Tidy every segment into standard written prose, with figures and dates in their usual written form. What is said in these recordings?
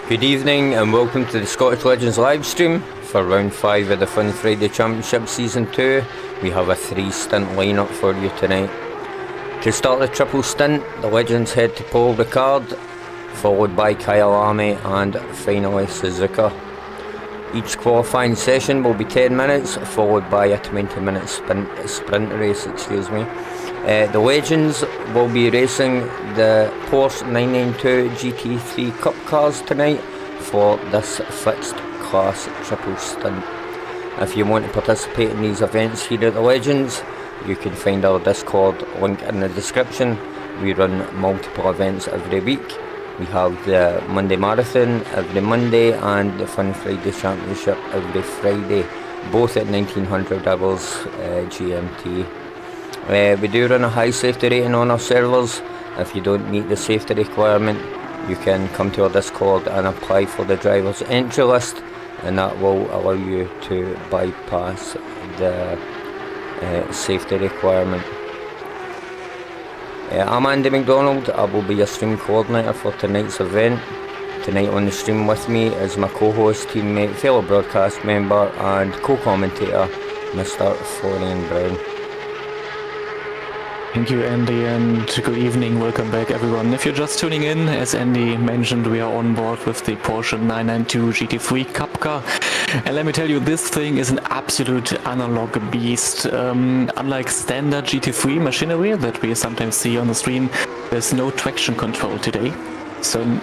Good evening and welcome to the Scottish Legends live stream for round 5 of the Fun Friday Championship Season 2. We have a 3-stint lineup for you tonight. To start the triple stint, the Legends head to pole Ricard, followed by Kyalami and finally Suzuka. Each qualifying session will be 10 minutes, followed by a 20-minute sprint race. The Legends will be racing the Porsche 992 GT3 Cup cars tonight for this fixed class triple stint. If you want to participate in these events here at the Legends, you can find our Discord link in the description. We run multiple events every week. We have the Monday Marathon every Monday and the Fun Friday Championship every Friday, both at 1900 hours GMT. We do run a high safety rating on our servers. If you don't meet the safety requirement, you can come to our Discord and apply for the driver's entry list, and that will allow you to bypass the safety requirement. I'm Andy McDonald. I will be your stream coordinator for tonight's event. Tonight on the stream with me is my co-host, teammate, fellow broadcast member and co-commentator, Mr. Florian Brown. Thank you, Andy, and good evening. Welcome back, everyone. If you're just tuning in, as Andy mentioned, we are on board with the Porsche 992 GT3 Cup car. And let me tell you, this thing is an absolute analog beast. Unlike standard GT3 machinery that we sometimes see on the stream, there's no traction control today.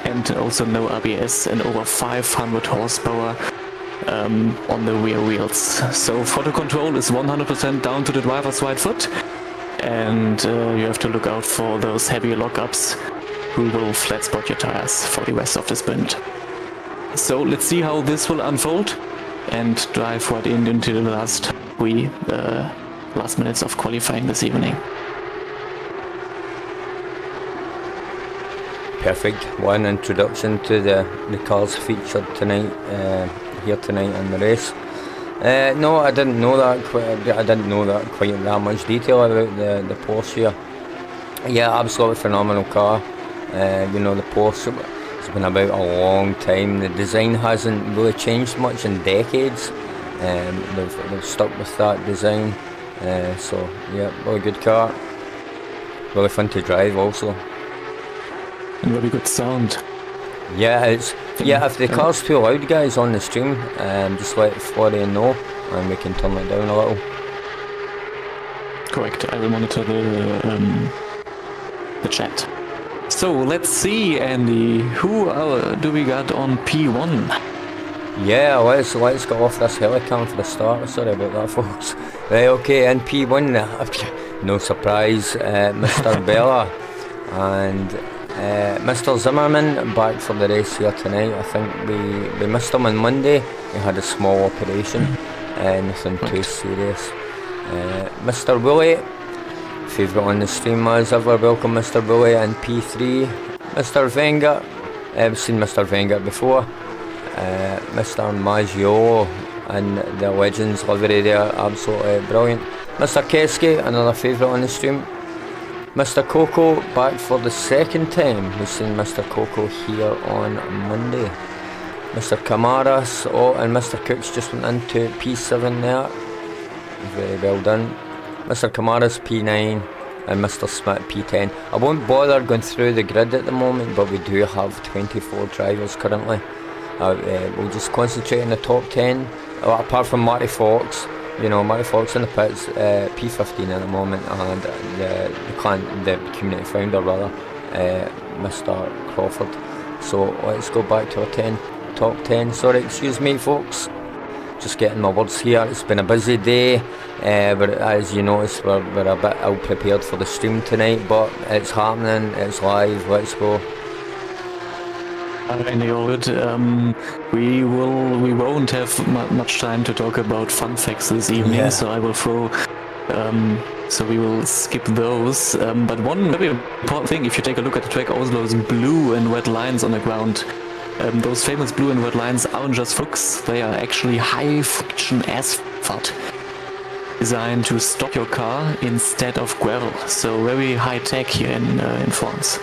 And also no ABS and over 500 horsepower on the rear wheels. So throttle control is 100% down to the driver's right foot. And you have to look out for those heavy lockups who will flat spot your tires for the rest of the sprint. So let's see how this will unfold and drive right into the last minutes of qualifying this evening. Perfect. One introduction to the cars featured tonight, here tonight in the race. No, I didn't know that. I didn't know that much detail about the Porsche here. Yeah, absolutely phenomenal car. The Porsche has been about a long time. The design hasn't really changed much in decades. They've stuck with that design. So yeah, really good car. Really fun to drive also. And really good sound. Yeah, if the car's too loud, guys, on the stream, just let Florian know and we can turn it down a little. Correct, I will monitor the chat. So let's see, Andy, who do we got on P1? Yeah, let's go off this helicam for the start. Sorry about that, folks. Right, okay, in P1, no surprise, Mr. Bella and Mr. Zimmerman back for the race here tonight. I think we missed him on Monday. He had a small operation, nothing too serious. Mr. Woolley, favourite on the stream as ever, welcome Mr. Woolley and P3. Mr. Wenger, I've seen Mr. Wenger before. Mr. Maggiolo and the Legends livery there, absolutely brilliant. Mr. Keski, another favourite on the stream. Mr. Coco back for the second time. We've seen Mr. Coco here on Monday. Mr. Camaras, and Mr. Cooks just went into P7 there. Very well done. Mr. Camaras P9 and Mr. Smith P10. I won't bother going through the grid at the moment, but we do have 24 drivers currently. We'll just concentrate on the top 10, apart from Matty Fox. Matty Fox in the pits, P15 at the moment, and the community founder rather, Mr. Crawford. So let's go back to our top 10. Sorry, excuse me, folks. Just getting my words here. It's been a busy day, but as you notice, we're a bit ill prepared for the stream tonight, but it's happening. It's live. Let's go. Andy, all good. We won't have much time to talk about fun facts this evening, so I will throw. So we will skip those. But one very important thing, if you take a look at the track, all those blue and red lines on the ground, those famous blue and red lines aren't just flukes; they are actually high friction asphalt, designed to stop your car instead of gravel. So very high tech here in France.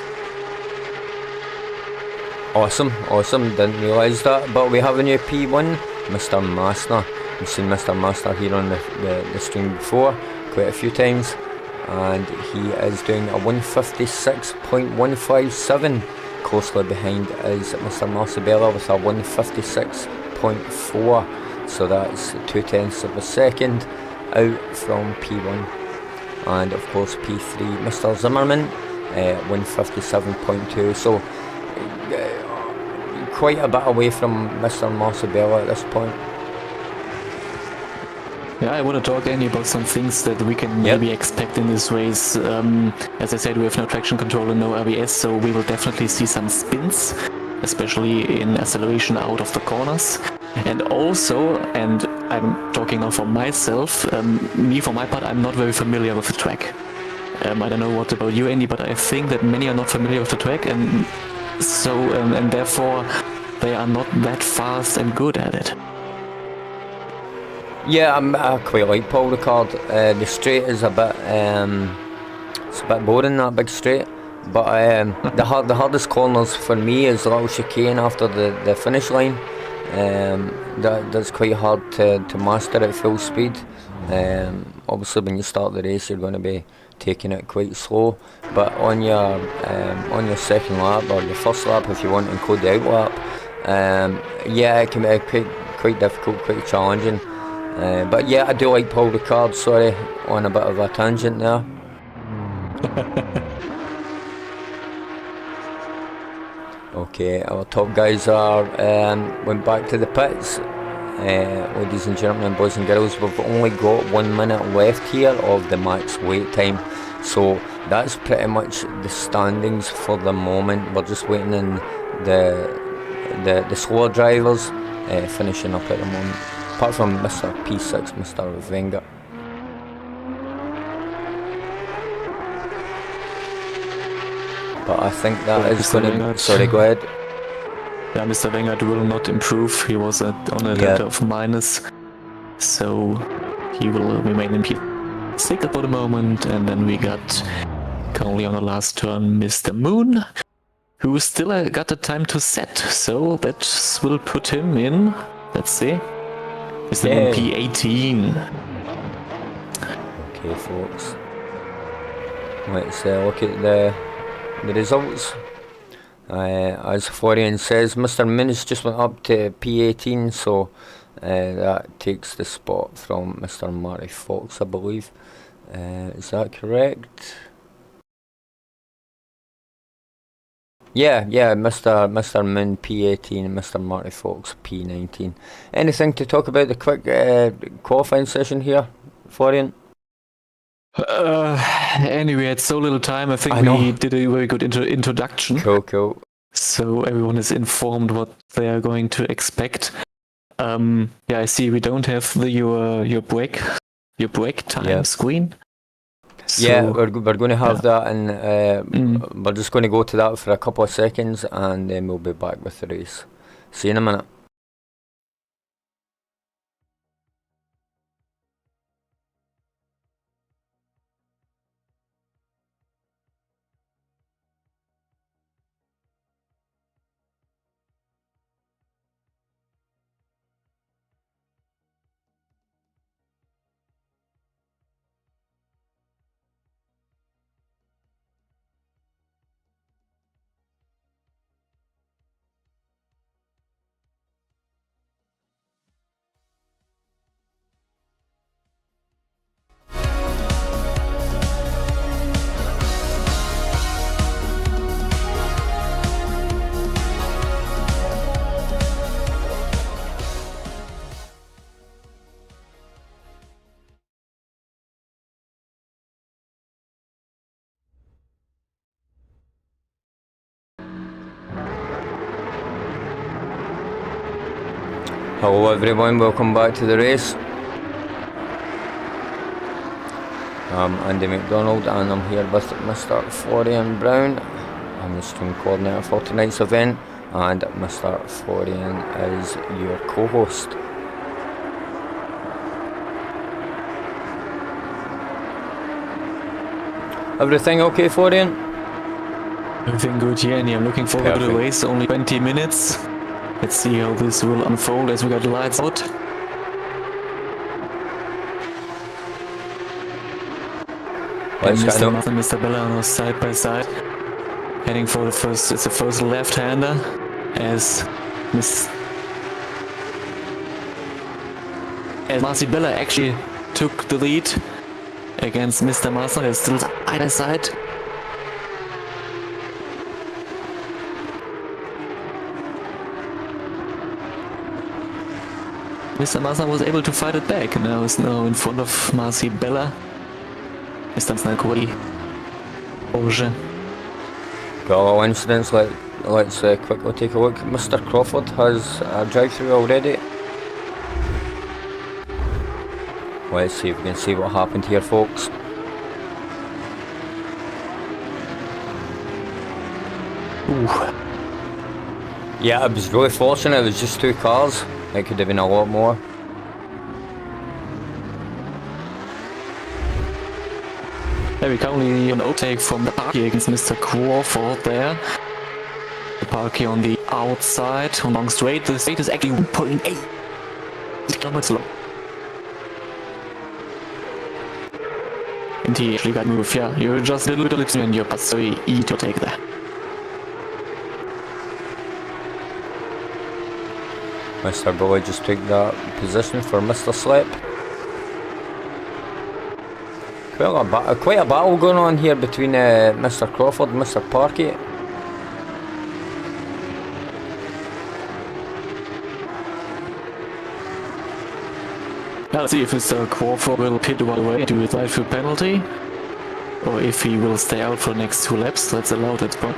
Awesome, awesome, didn't realise that. But we have a new P1, Mr. Master. We've seen Mr. Master here on the stream before, quite a few times. And he is doing a 156.157. Closely behind is Mr. Marcibella with a 156.4. So that's 0.2 of a second out from P1. And of course P3, Mr. Zimmerman, 157.2. So quite a bit away from Mr. Marcibella at this point. Yeah, I want to talk, Andy, about some things that we can maybe expect in this race. As I said, we have no traction control and no ABS, so we will definitely see some spins, especially in acceleration out of the corners. And also, and I'm talking now for myself, for my part, I'm not very familiar with the track. I don't know what about you, Andy, but I think that many are not familiar with the track, and so and therefore they are not that fast and good at it. Yeah, I quite like Paul Ricard. The straight is a bit, it's a bit boring, that big straight. But the hardest corners for me is a little chicane after the finish line. That's quite hard to master at full speed. Obviously, when you start the race, you're going to be taking it quite slow. But on your second lap or your first lap, if you want to include the out lap, yeah, it can be quite difficult, quite challenging. But yeah, I do like Paul Ricard. Sorry, on a bit of a tangent there. Okay, our top guys are went back to the pits. Ladies and gentlemen, boys and girls, we've only got 1 minute left here of the max wait time. So that's pretty much the standings for the moment. We're just waiting in the slower drivers finishing up at the moment. Apart from Mr. P6, Mr. Wenger. But I think that is going to... Sorry, go ahead. Yeah, Mr. Wenger will not improve. He was on a delta of minus. So he will remain in P6 for the moment. And then we got currently on the last turn Mr. Moon, who still got the time to set. So that will put him in, let's see, Mr. Moon P18. Okay, folks. Let's look at the results. As Florian says, Mr. Minnis just went up to P18, so that takes the spot from Mr. Marty Fox, I believe. Is that correct? Yeah, Mr. Min P18, Mr. Marty Fox P19. Anything to talk about the quick qualifying session here, Florian? Anyway, it's so little time. I think we did a very good introduction. Cool. So everyone is informed what they are going to expect. Yeah, I see we don't have your break time screen. So, yeah, we're going to have that, and we're just going to go to that for a couple of seconds, and then we'll be back with the race. See you in a minute. Hello everyone, welcome back to the race. I'm Andy McDonald and I'm here with Mr. Florian Brown. I'm the stream coordinator for tonight's event, and Mr. Florian is your co-host. Everything okay, Florian? Everything good here, and I'm looking forward to the Perfect. race. Only 20 minutes. Let's see how this will unfold as we got the lights out. And Mr. Martin and Mr. Bella are side by side, heading for the first. It's the first left-hander, as Marcy Bella actually took the lead against Mr. Martin. They're still side by side. Mr. Mazda was able to fight it back, and now is in front of Marcy Bella. Mr. Snetterton, Porsche. Got a lot of incidents, let's quickly take a look. Mr. Crawford has a drive-through already. Let's see if we can see what happened here, folks. Ooh. Yeah, it was really fortunate, it was just 2 cars. It could have been a lot more. Yeah, we currently an outtake from the Parky against Mr. Crawford there. The Parky on the outside, on long straight. The straight is actually 1.8 kilometers long. And he actually got moved, yeah. You're just a little bit and you're past so easy to take there. Mr. Boy just took that position for Mr. Slip. Quite a battle going on here between Mr. Crawford and Mr. Parky. Now let's see if Mr. Crawford will pit right away to a drive-through penalty, or if he will stay out for the next 2 laps. That's allowed at point.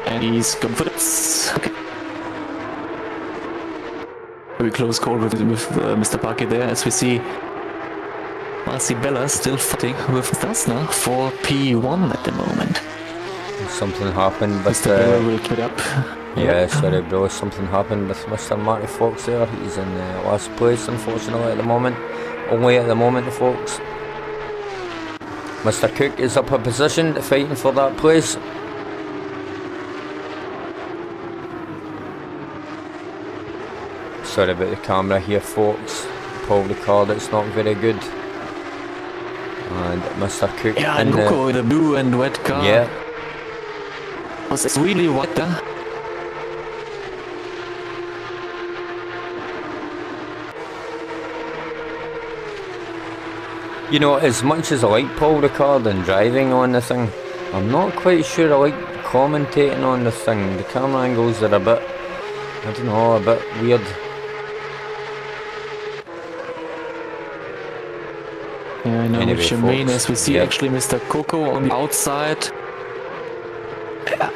And he's gone for this. Okay. Very close call with Mr. Parky there, as we see Marcy Bella still fighting with Dasna for P1 at the moment. Something happened, but Mr. Bella will get up. yeah, sorry bro, something happened with Mr. Marty Fox there. He's in last place, unfortunately, at the moment. Only at the moment, folks. Mr. Cook is up a position, fighting for that place. Sorry about the camera here, folks. Paul Ricard, it's not very good. And Mr. Cook. Yeah, and Coco in the blue and red car. Yeah. Was it really wet there? You know, as much as I like Paul Ricard and driving on the thing, I'm not quite sure I like commentating on the thing. The camera angles are a bit, I don't know, a bit weird. Yeah, I know Anyway, what you mean, folks, as we see yeah. actually Mr. Coco on the outside. Yeah,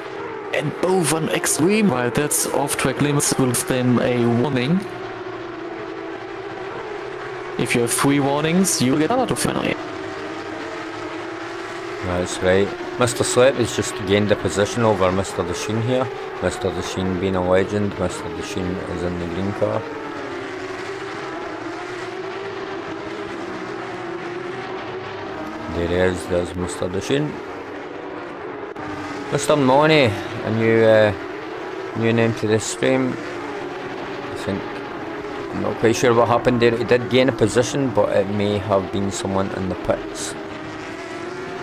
and both on extreme. Right, that's off-track limits will give them a warning. If you have 3 warnings, you'll get out of penalty. That's right. Mr. Slip has just gained a position over Mr. Desheen here. Mr. Desheen being a legend, Mr. Desheen is in the green car. There he is, there's Mr. Desheen. Mr. Money, a new name to this stream. I think, I'm not quite sure what happened there. He did gain a position, but it may have been someone in the pits.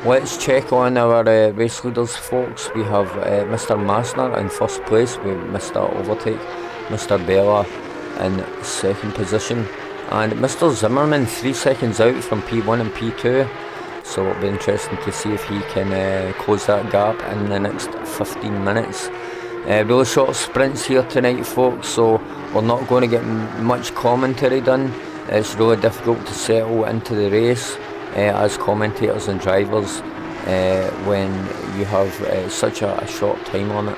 Let's check on our race leaders, folks. We have Mr. Massner in first place with Mr. Overtake, Mr. Bella in second position, and Mr. Zimmerman 3 seconds out from P1 and P2. So it'll be interesting to see if he can close that gap in the next 15 minutes. Really short sprints here tonight, folks, so we're not going to get much commentary done. It's really difficult to settle into the race as commentators and drivers when you have such a short time on it.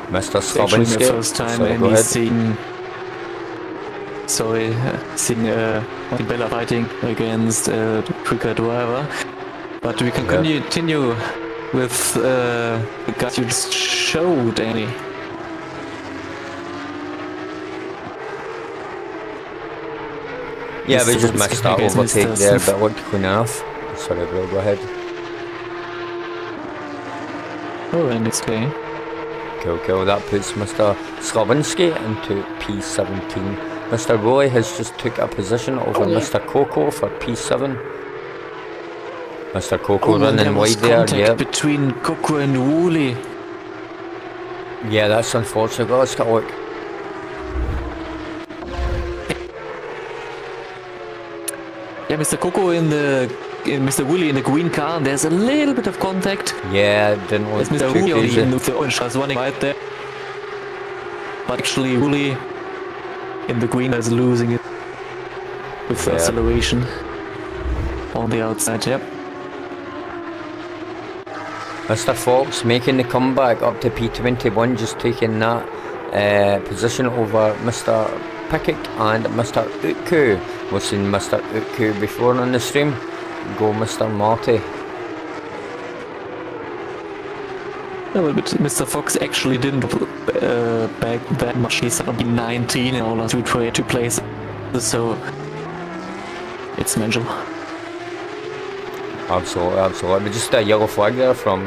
Mr. Slavinsky, the first time, sorry, and he's seeing Bella fighting against the Ricard driver. But we can continue with the guys you just showed, Annie. Yeah, we just messed that overtake there, but it looked clean enough. Sorry, bro, go ahead. Oh, and it's okay. Cool. That puts Mr. Slavinsky into P17. Mr. Woolley has just took a position over Mr. Coco for P7. Mr. Coco running wide there, yeah. Between Coco and Woolley. Yeah, that's unfortunate. Let's get a look. Yeah, Mr. Coco Mr. Woolley in the green car, and there's a little bit of contact. Yeah, didn't look Mr. too Woolley crazy. in the orange car is running right there. But actually Woolley in the green is losing it with acceleration on the outside, yep. Mr. Fox making the comeback up to P21, just taking that position over Mr. Pickett and Mr. Utku. We've seen Mr. Utku before on the stream. Go Mr. Marty. No, but Mr. Fox actually didn't back that much. He's on 19 in all two places, so it's manageable. Absolutely. Just a yellow flag there from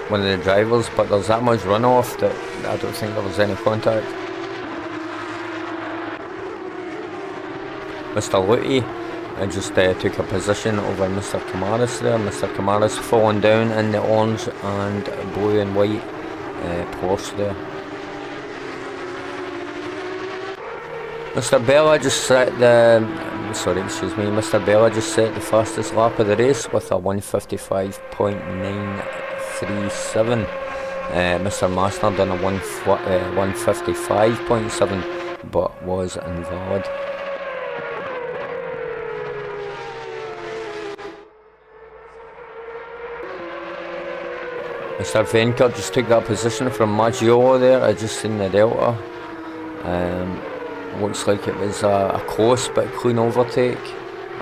one of the drivers, but there's that much runoff that I don't think there was any contact. Mr. Luty just took a position over Mr. Kamaris there. Mr. Kamaris falling down in the orange and blue and white Porsche there. Mr. Bella just set Mr. Bella just set the fastest lap of the race with a 155.937. Mr. Master done a 155.7, but was invalid. Mr. Venkat just took that position from Maggiolo there. I just seen the Delta. Looks like it was a close but clean overtake,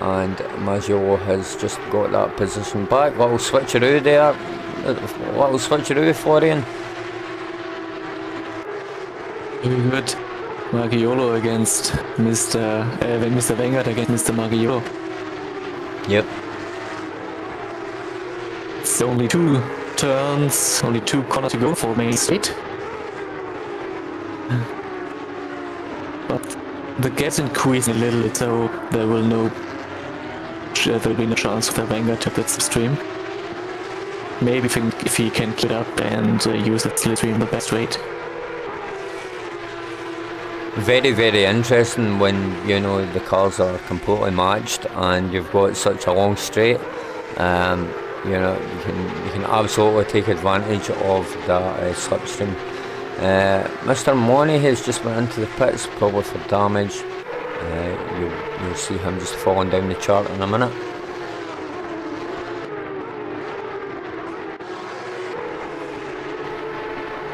and Maggiolo has just got that position back. Little switcheroo there. Florian. Very good. Maggiolo against Mr. Venkat against Mr. Maggiolo. Yep. It's only 2 turns, only 2 corners to go for main straight. But the gap's increasing a little bit, so there will be no chance for Wenger to put slipstream. Maybe if he can get up and use the slipstream the best rate. Very, very interesting when the cars are completely matched and you've got such a long straight. You can absolutely take advantage of the slipstream. Mr. Money has just went into the pits, probably for damage. You'll see him just falling down the chart in a minute.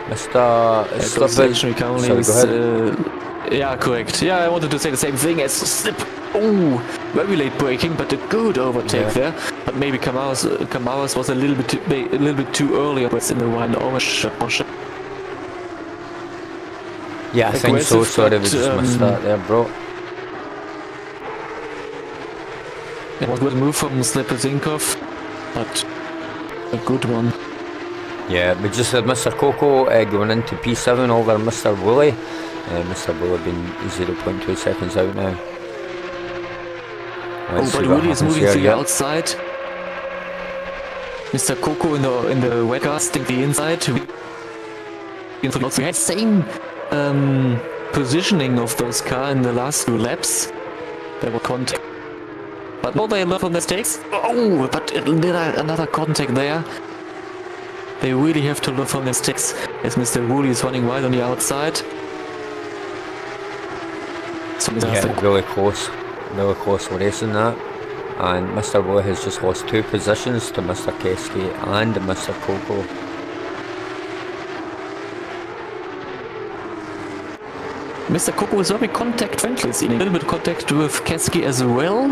Mr. Slippers. Sorry, go ahead. Yeah, correct. Yeah, I wanted to say the same thing as Slip. Oh, very late braking, but a good overtake there. But maybe Kamaras was a little bit too early. Was in the one orange Porsche. Yeah, I think so. Sorry, we just missed that there, bro. It was a good move from Slepezinkov, but a good one. Yeah, we just had Mr. Coco going into P7 over Mr. Woolley. Mr. Woolley being 0.2 seconds out now. But Woolley is moving to the outside. Mr. Coco in the wet car sting the inside. We had same positioning of those cars in the last 2 laps. There were contact. But no, they learn from mistakes. Oh, but another contact there. They really have to learn from mistakes as Mr. Woolley is running wide on the outside. Yeah, really close racing that. And Mr. Woolley has just lost 2 positions to Mr. Keski and Mr. Coco. Mr. Coco is very contact friendly, seeing a little bit of contact with Keski as well.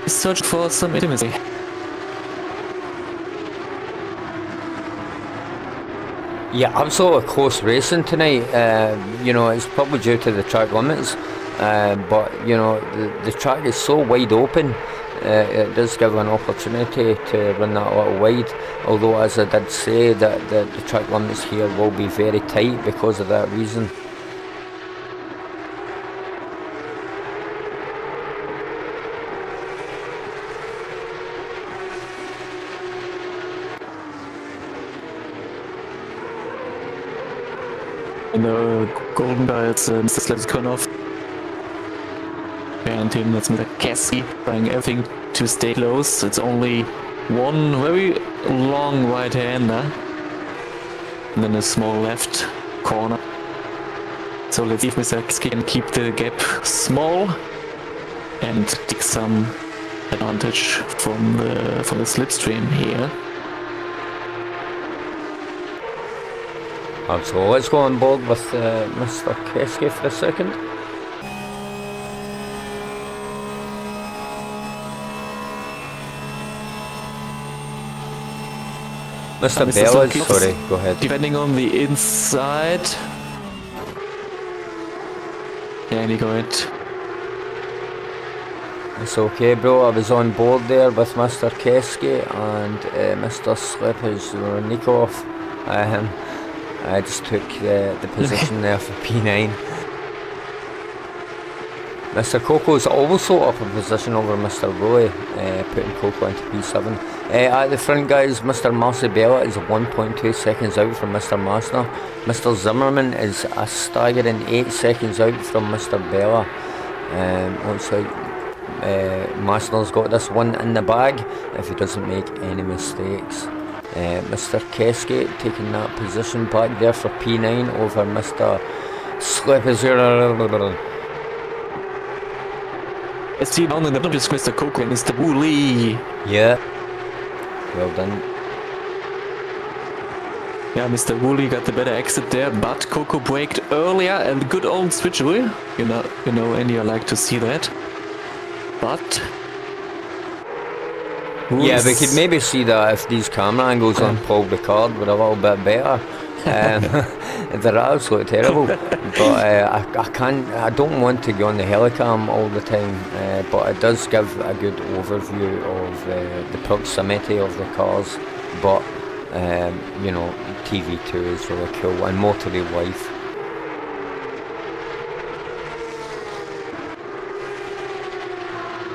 He's searching for some intimacy. Yeah, absolutely close racing tonight. You know, it's probably due to the track limits, but you know, the track is so wide open. It does give an opportunity to run that a little wide. Although, as I did say, that the track limits here will be very tight because of that reason. In the golden guy, it's Mr. Slepskonov. Behind him, that's Mr. Kasky, trying everything to stay close. It's only one very long right-hander, and then a small left corner. So let's see if Mr. Kasky can keep the gap small and take some advantage from the slipstream here. So let's go on board with Mr. Kasky for a second. Mr. Bellas, sorry, go ahead. Depending on the inside. Yeah, you go ahead. It's okay, bro. I was on board there with Mr. Kasky and Mr. Slepsnikov. I just took the position there for P9. Mr. Coco's also up a position over Mr. Roy, putting Coco into P7. At the front, guys, Mr. Marcibella is 1.2 seconds out from Mr. Masner. Mr. Zimmerman is a staggering 8 seconds out from Mr. Bella. Looks like Masner's got this one in the bag if he doesn't make any mistakes. Mr. Kasky taking that position back there for P9 over Mr. Slepsnikov. Let's see down in the middle is Mr. Coco and Mr. Woolley. Yeah. Well done. Yeah, Mr. Woolley got the better exit there, but Coco braked earlier and good old switcheroo. You know, and you like to see that. But yeah, we could maybe see that if these camera angles on Paul Ricard were a little bit better. They're absolutely terrible. But I don't want to go on the helicam all the time. But it does give a good overview of the proximity of the cars. But you know, TV2 is really cool, and more to the wife.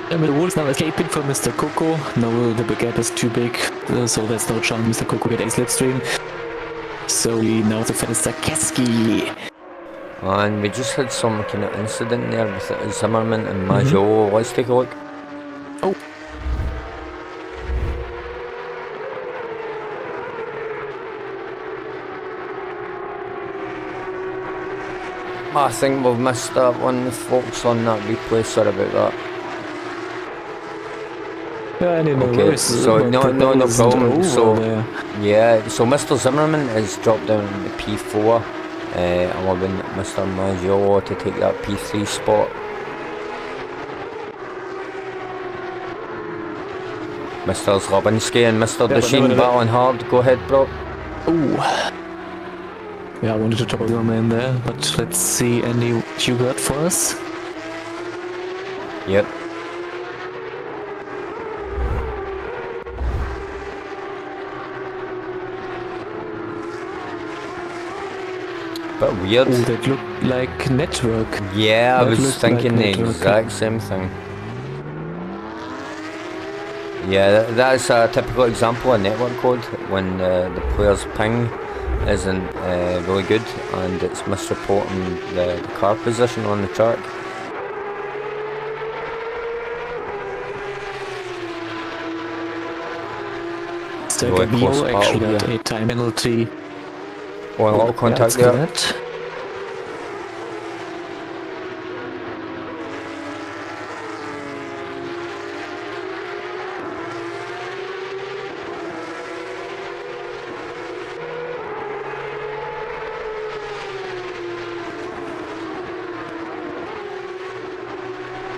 The Wolves now escaping from Mr. Coco. No, the gap is too big, so there's no chance Mr. Coco get a slipstream. So we now the Mr. Kasky. And we just had some kind of incident there with Zimmerman and Majot. Let's take a look. Oh. I think we've missed that one, folks, on that replay. Sorry about that. Yeah, okay, so no problem. So yeah, so Mr. Zimmerman is dropped down to P4, allowing Mr. Majot to take that P3 spot. Mr. Zlabinski and Mr. Dasheen battling hard. Go ahead, bro. Ooh. Yeah, I wanted to talk your man there, but let's see, Andy, what you got for us? Yep. But weird. Oh, that looked like network. Yeah, I was thinking like the exact same thing. Yeah, that's a typical example of network code when the player's ping isn't really good and it's misreporting the car position on the track. It's like a BO actually got a time penalty. Oh, a lot of contact there. That.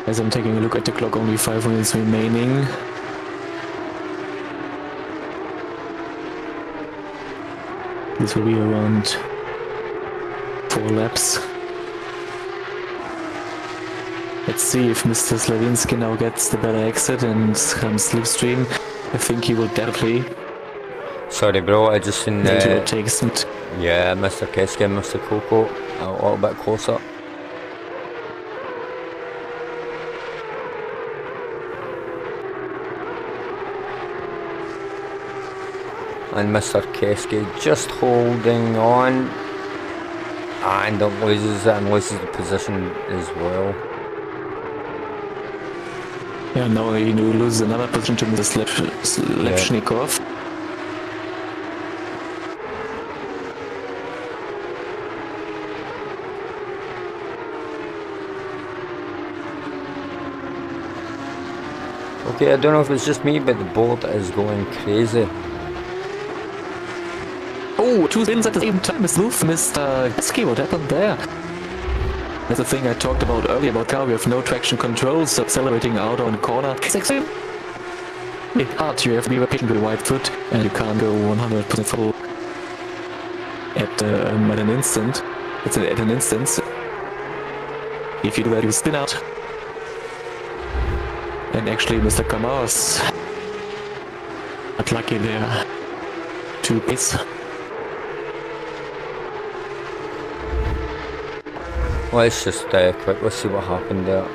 As I'm taking a look at the clock, only 5 minutes remaining. This will be around 4 laps. Let's see if Mr. Slavinsky now gets the better exit and comes slipstream. I think he will definitely. Sorry, bro. I just seen. Take some. Yeah, Mr. Keski and Mr. Coco a little bit closer. And Mr. Keski just holding on and loses it and loses the position as well. Yeah, now he loses another position to Mr. Lepshnikov. Okay, I don't know if it's just me, but the board is going crazy. Oh, 2 spins at the same time. Mr. Keski, what happened there? That's the thing I talked about earlier about car. We have no traction control, so accelerating out on the corner. It's hard. You have to be patient with the right foot, and you can't go 100% full at an instant. It's at an instance. If you do that, you spin out. And actually, Mr. Kamaras not lucky there. 2 pace. Let's just quickly see what happened there.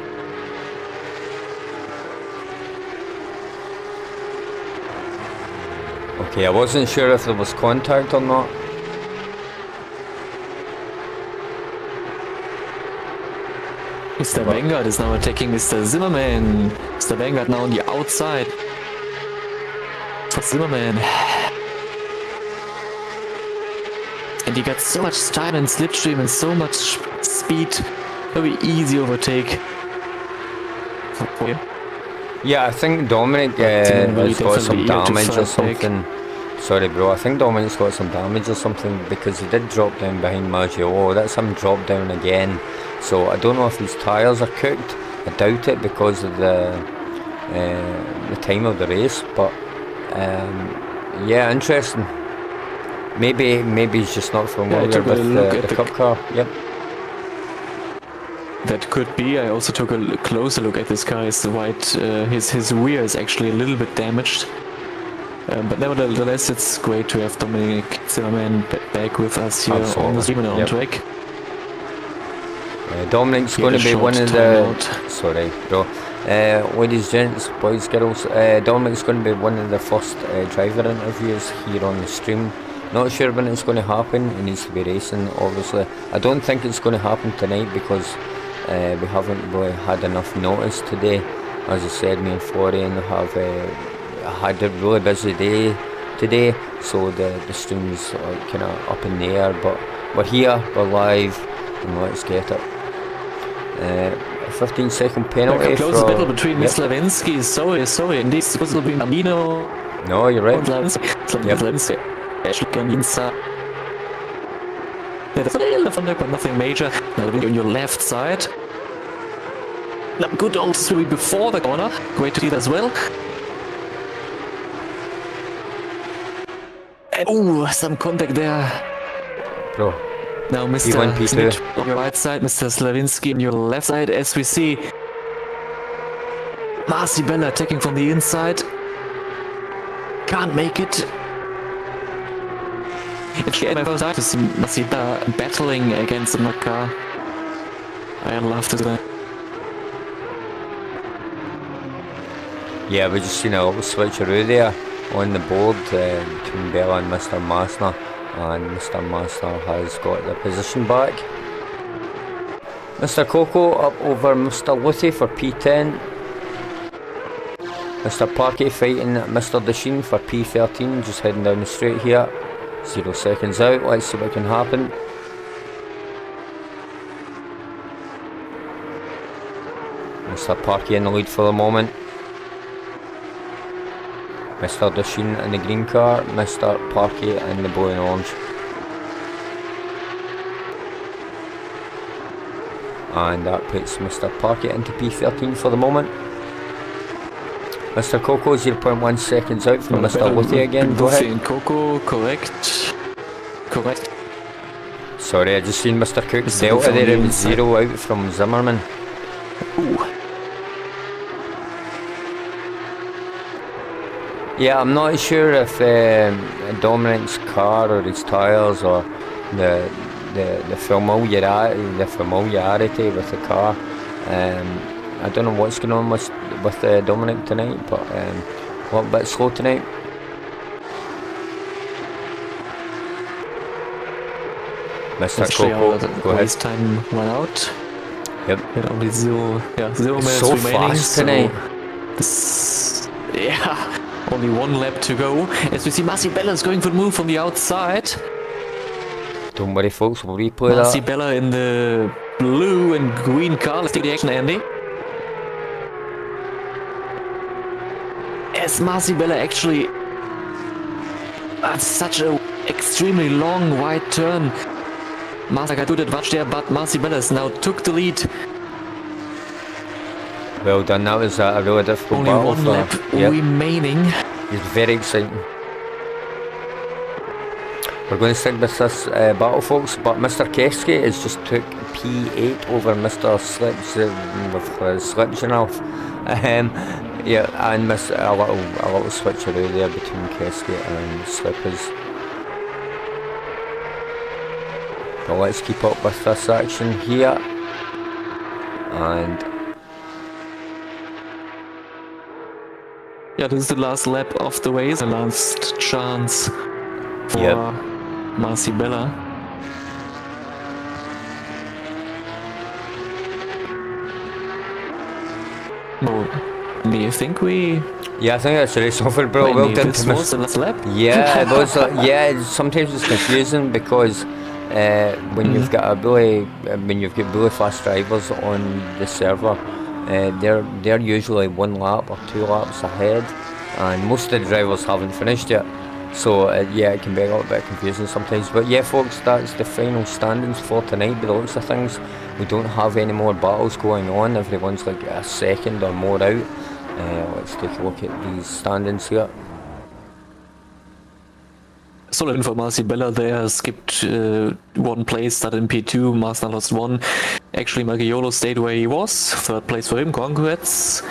Okay, I wasn't sure if there was contact or not. Mr. Vanguard is now attacking Mr. Zimmerman. Mr. Vanguard now on the outside. For Zimmerman. And he got so much time and slipstream and so much speed. Very easy overtake. Yeah, I think Dominic has got some damage or something. Sorry, bro. I think Dominic's got some damage or something because he did drop down behind Maggio. That's him drop down again. So I don't know if his tyres are cooked. I doubt it because of the time of the race. But yeah, interesting. Maybe he's just not familiar with the Cup car. Yep. That could be. I also took a closer look at this car. His his rear is actually a little bit damaged. But nevertheless, it's great to have Dominic Zimmerman back with us here on the stream and on track. Dominic's going to be one of the... Sorry, bro. Ladies, gents, boys, girls, Dominic's going to be one of the first driver interviews here on the stream. Not sure when it's going to happen. He needs to be racing, obviously. I don't think it's going to happen tonight because we haven't really had enough notice today. As I said, me and Florian have had a really busy day today, so the stream's kind of up in the air. But we're here, we're live, and let's get it. A 15-second penalty. Close battle between Mr. Slavinsky. Sorry, and this will be Amino. No, you're right. Slavinsky. Actually going inside. There's a little contact, but nothing major. Now on your left side. Good old sweep before the corner. Great to see that as well. And some contact there. Bro. Now Mr. Smith on your right side, Mr. Slavinsky on your left side, as we see Marcy Bella attacking from the inside. Can't make it. Actually, my first time to see Marcy Bella battling against the car. I love this guy. Yeah, we just seen a little switcheroo there on the board between Bella and Mr. Massner. And Mr. Massner has got the position back. Mr. Coco up over Mr. Luthi for P10. Mr. Parkey fighting Mr. Desheen for P13, just heading down the straight here. 0 seconds out, let's see what can happen. Mr. Parkey in the lead for the moment. Mr. Desheen in the green car, Mr. Parkey in the blue and orange. And that puts Mr. Parkey into P13 for the moment. Mr. Coco 0.1 seconds out from Mr. Luthi again. Go ahead. Coco, correct. correct. Sorry, I just seen Mr. Cook's Mr. delta there. It was inside. 0 out from Zimmerman. Ooh. Yeah, I'm not sure if Dominic's car or his tyres or the familiarity with the car. I don't know what's going on with Dominic tonight, but a little bit slow tonight. Mr. Coco, go ahead. Race time run out. Yep. Had only 0 minutes so remaining. Fast tonight. Only 1 lap to go. As we see, Bella is going for the move from the outside. Don't worry, folks. We'll replay that. Bella in the blue and green car. Let's take the action, Andy. As Bella actually... That's such a extremely long right turn. Massa got good advantage there, but Bella now took the lead. Well done, that was a really difficult Only battle. 1 lap remaining. It's very exciting. We're going to stick with this battle, folks, but Mr. Keski has just took P8 over Mr. Slips with Slips enough. Yeah, and miss a little switcheroo there between Keski and Slippers. But let's keep up with this action here. And yeah, this is the last lap of the race, the last chance for Bella. Oh, do you think we... yeah, I think that's the race over, bro. Well done to was the last lap? Yeah, it was. Yeah, sometimes it's confusing because when you've got really fast drivers on the server, they're usually 1 lap or 2 laps ahead, and most of the drivers haven't finished yet. So yeah, it can be a little bit confusing sometimes. But yeah, folks, that's the final standings for tonight. By the looks of things, we don't have any more battles going on. Everyone's like a second or more out. Let's take a look at these standings here. Solid for Bella there, skipped 1 place, started in P2, Marsna lost 1. Actually, Margiolo stayed where he was, 3rd place for him, congrats.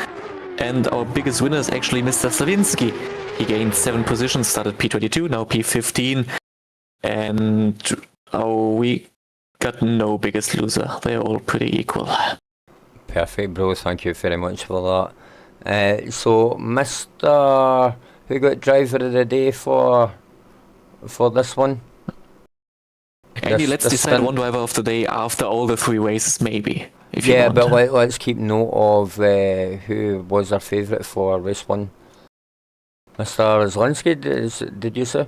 And our biggest winner is actually Mr. Slavinsky. He gained 7 positions, started P22, now P15. And we got no biggest loser, they're all pretty equal. Perfect, bro, thank you very much for that. So, Mr. Who got driver of the day for this one? Andy, let's decide one driver of the day after all the 3 races, maybe. If you want. But let's keep note of who was our favourite for race 1. Mr. Zelinsky, did you say?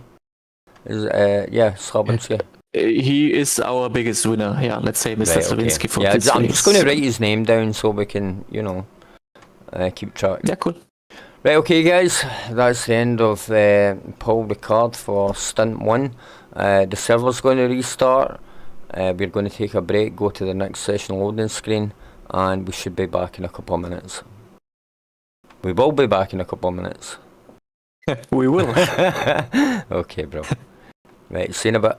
Yeah, Slavinsky. He is our biggest winner. Yeah, let's say Mr. Slavinsky for this I'm race. just going to write his name down so we can, keep track. Yeah, cool. Right, okay guys, that's the end of Paul Ricard for Stunt 1. The server's going to restart. We're going to take a break, go to the next session loading screen, and we should be back in a couple of minutes. We will be back in a couple of minutes. We will. Okay, bro. Right, see you in a bit.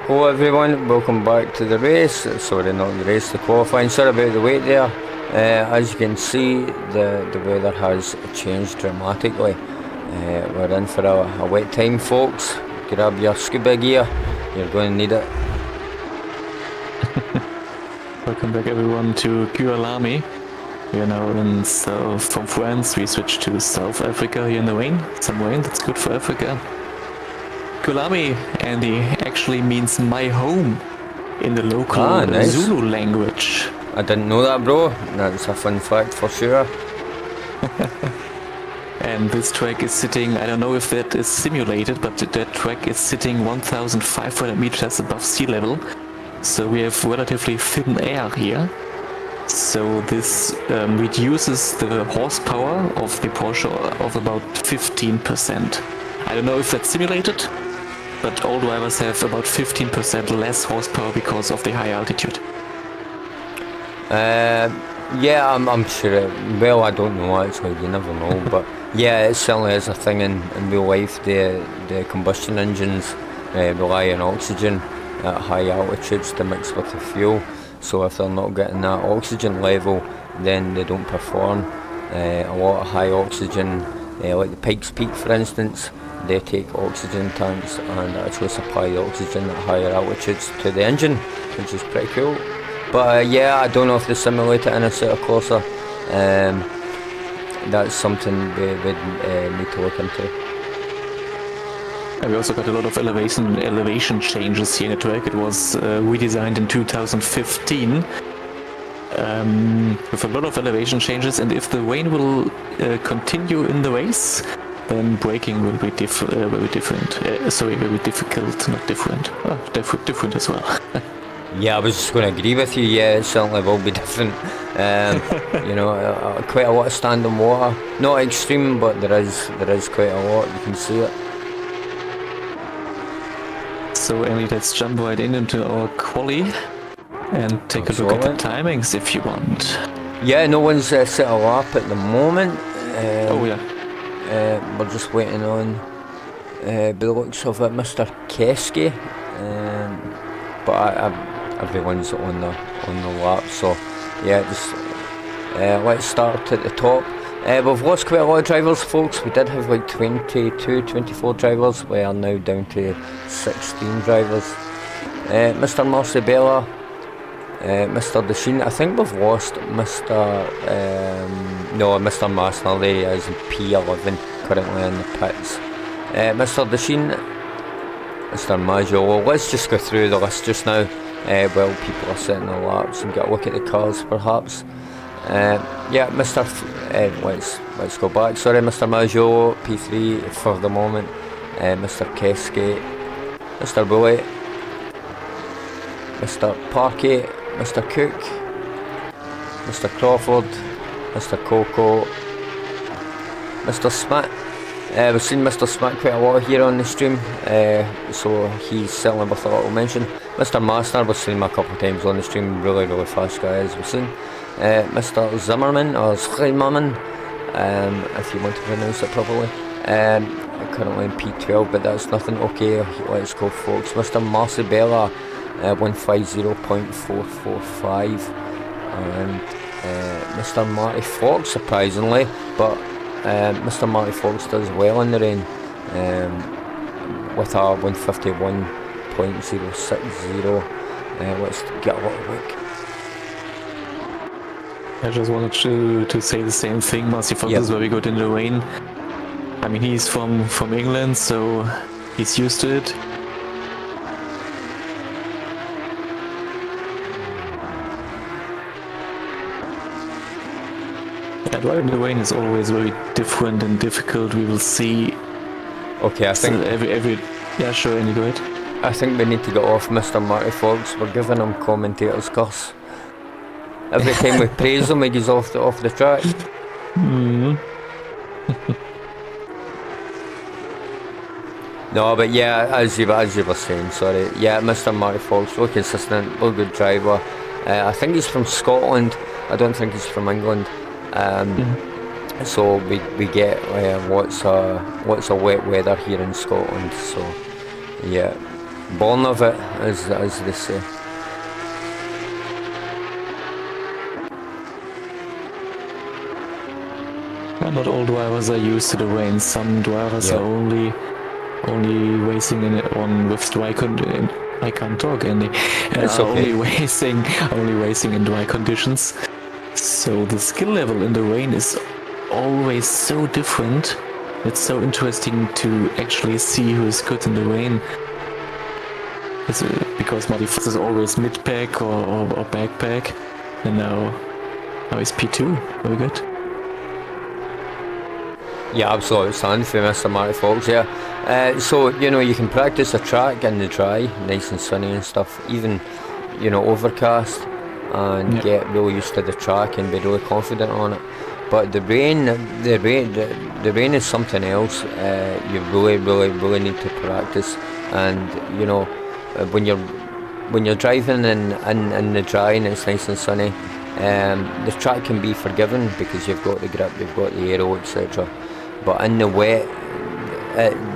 Hello everyone, welcome back to the race. Sorry, not the race, the qualifying. Sorry about the wait there. As you can see, the weather has changed dramatically. We're in for a wet time, folks. Grab your scuba gear, you're going to need it. Welcome back everyone to Kyalami. We are now from France. We switched to South Africa here in the rain. Some rain, that's good for Africa. Kyalami, Andy, actually means my home in the local nice. Zulu language. I didn't know that, bro. That's a fun fact for sure. And this track is sitting, I don't know if that is simulated, but that track is sitting 1,500 meters above sea level. So we have relatively thin air here. So this reduces the horsepower of the Porsche of about 15%. I don't know if that's simulated, but all drivers have about 15% less horsepower because of the high altitude. Yeah, I'm sure. Well, I don't know actually. You never know, but yeah, it certainly is a thing in real life. The combustion engines rely on oxygen at high altitudes to mix with the fuel. So if they're not getting that oxygen level, then they don't perform. A lot of high oxygen, like the Pikes Peak, for instance, they take oxygen tanks and actually supply the oxygen at higher altitudes to the engine, which is pretty cool. But yeah, I don't know if they simulate it in a set of Corsa. That's something we would need to look into. And we also got a lot of elevation changes here in the track. It was redesigned in 2015 with a lot of elevation changes. And if the rain will continue in the race, then braking will be very different. Very difficult, not different. Oh, different as well. Yeah, I was just going to agree with you. Yeah, it certainly will be different. You know, quite a lot of standing water. Not extreme, but there is quite a lot. You can see it. So, Andy, let's jump right into our quali and take a look at the timings if you want. Yeah, no one's set a lap at the moment. Oh yeah. We're just waiting on by the looks of it, Mr. Keski. But everyone's on the lap, so yeah, just let's start at the top. We've lost quite a lot of drivers, folks. We did have like 24 drivers. We are now down to 16 drivers. Mr. Marcibella, Mr. Desheen. I think we've lost Mr. Mr. Masner. There he is in P11, currently in the pits. Mr. Desheen, Mr. Majolo. Let's just go through the list just now while people are setting their laps and get a look at the cars, perhaps. Yeah, let's go back. Sorry, Mr. Majolo, P3 for the moment. Mr. Keski, Mr. Bullet, Mr. Parkey, Mr. Cook, Mr. Crawford, Mr. Coco, Mr. Smith. We've seen Mr. Smith quite a lot here on the stream, so he's certainly worth a little mention. Mr. Master, we've seen him a couple of times on the stream, really fast guy as we've seen. Mr. Zimmerman, or Zimmerman, if you want to pronounce it properly. Currently in P12, but that's nothing. Okay, let's go, folks. Mr. Marcibella, 150.445, and Mr. Marty Fox, surprisingly, but Mr. Marty Fox does well in the rain with a 151.060. Let's get a little look. I just wanted to say the same thing. Marcy Fox is very good in the rain. I mean, he's from England, so he's used to it. Driving the rain is always very different and difficult. We will see. Okay, I think every yeah, sure, Andy, go ahead. I think we need to get off Mr. Marty Fox. We're giving him commentator's curse. Every time we praise him, he goes off the track. No, but yeah, as you were saying, sorry. Yeah, Mr. Marty Fox, real consistent, real good driver. I think he's from Scotland. I don't think he's from England. So we get lots of wet weather here in Scotland. So yeah, born of it, as they say. Well, not all drivers are used to the rain. Some drivers are only racing with dry conditions. I can't talk, Andy. It's okay. Only racing in dry conditions. So the skill level in the rain is always so different. It's so interesting to actually see who is good in the rain. Because Marty Foss is always mid-pack or backpack, and now he's P2. Very good. Yeah, absolutely stand for Mr. Marty Fox, yeah. So, you know, you can practice a track in the dry, nice and sunny and stuff, even, you know, overcast, and get really used to the track and be really confident on it. But the rain is something else. You really need to practice, and you know, when you're driving in the dry and it's nice and sunny, the track can be forgiven because you've got the grip, you've got the aero, etc. But in the wet,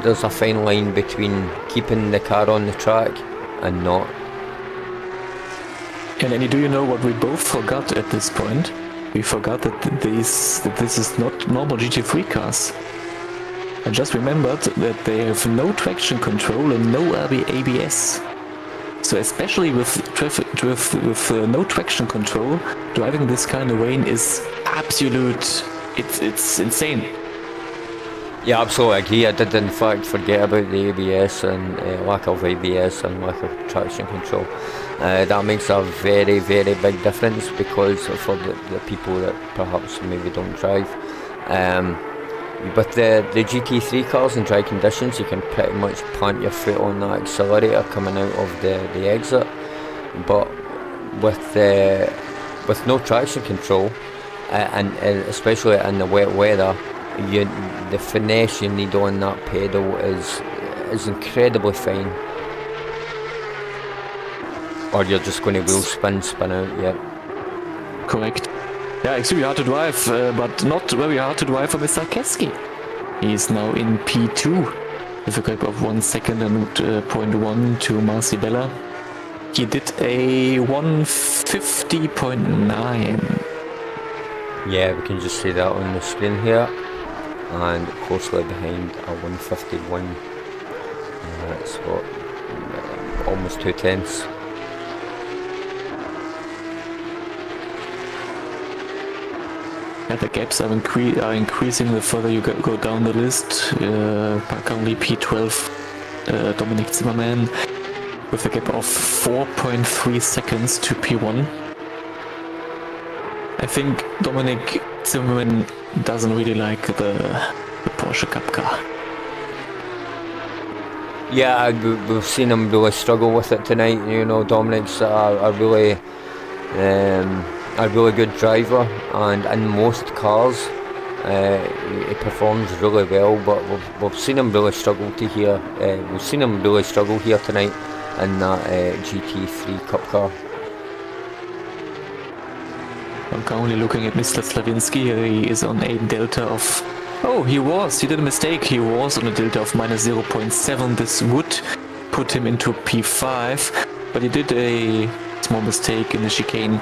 there's a fine line between keeping the car on the track and not. And Andy, do you know what we both forgot at this point? We forgot that this is not normal GT3 cars. I just remembered that they have no traction control and no ABS. So especially with no traction control, driving this kind of rain is absolute. It's insane. Yeah, absolutely agree. I did in fact forget about the ABS and lack of ABS and lack of traction control. That makes a very, very big difference because for the people that perhaps maybe don't drive. But the GT3 cars in dry conditions, you can pretty much plant your foot on that accelerator coming out of the exit. But with no traction control, and especially in the wet weather, the finesse you need on that pedal is incredibly fine. Or you're just going to wheel spin out, yeah. Correct. Yeah, extremely hard to drive, but not very hard to drive for Mr. Keski. He is now in P2 with a gap of 1 second and 0.1 to Marcibella. He did a 150.9. Yeah, we can just see that on the screen here. And closely behind a 151. That's what, almost 2/10. Yeah, the gaps are increasing the further you go down the list. Currently P12, Dominic Zimmerman, with a gap of 4.3 seconds to P1. I think Dominic Zimmerman doesn't really like the Porsche Cup car. Yeah, we've seen him really struggle with it tonight. You know, Dominic's a really good driver, and in most cars he performs really well. But we've seen him really struggle here. We've seen him really struggle here tonight in that GT3 Cup car. I'm currently looking at Mr. Slavinsky. He is on a delta of... Oh, he did a mistake. He was on a delta of minus 0.7. This would put him into P5, but he did a small mistake in the chicane,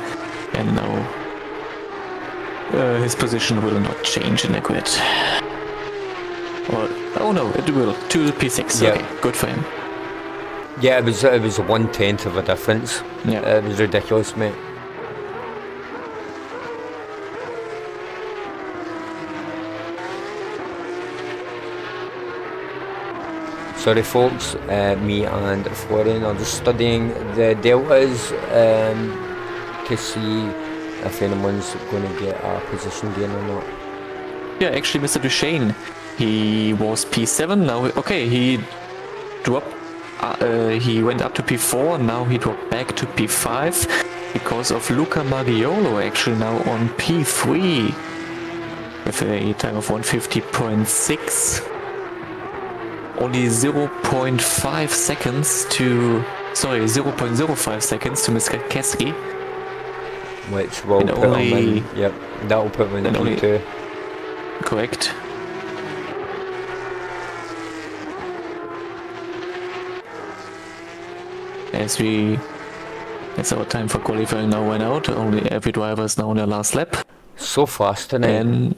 and now his position will not change in the grid. Or, oh no, it will. To P6. Yeah. Okay, good for him. Yeah, it was 1/10 of a difference. Yeah. It was ridiculous, mate. Sorry folks, me and Florian are just studying the deltas to see if anyone's going to get a position gain or not. Yeah, actually Mr. Duchesne, he was P7, now, okay, he dropped, he went up to P4, now he dropped back to P5 because of Luca Maggiolo, actually now on P3 with a time of 150.6. Only 0.05 seconds to Mr. Keski. Which will put him in, yep, that will put him in P2. Correct. as our time for qualifying now went out. Only every driver is now on their last lap. So fast tonight.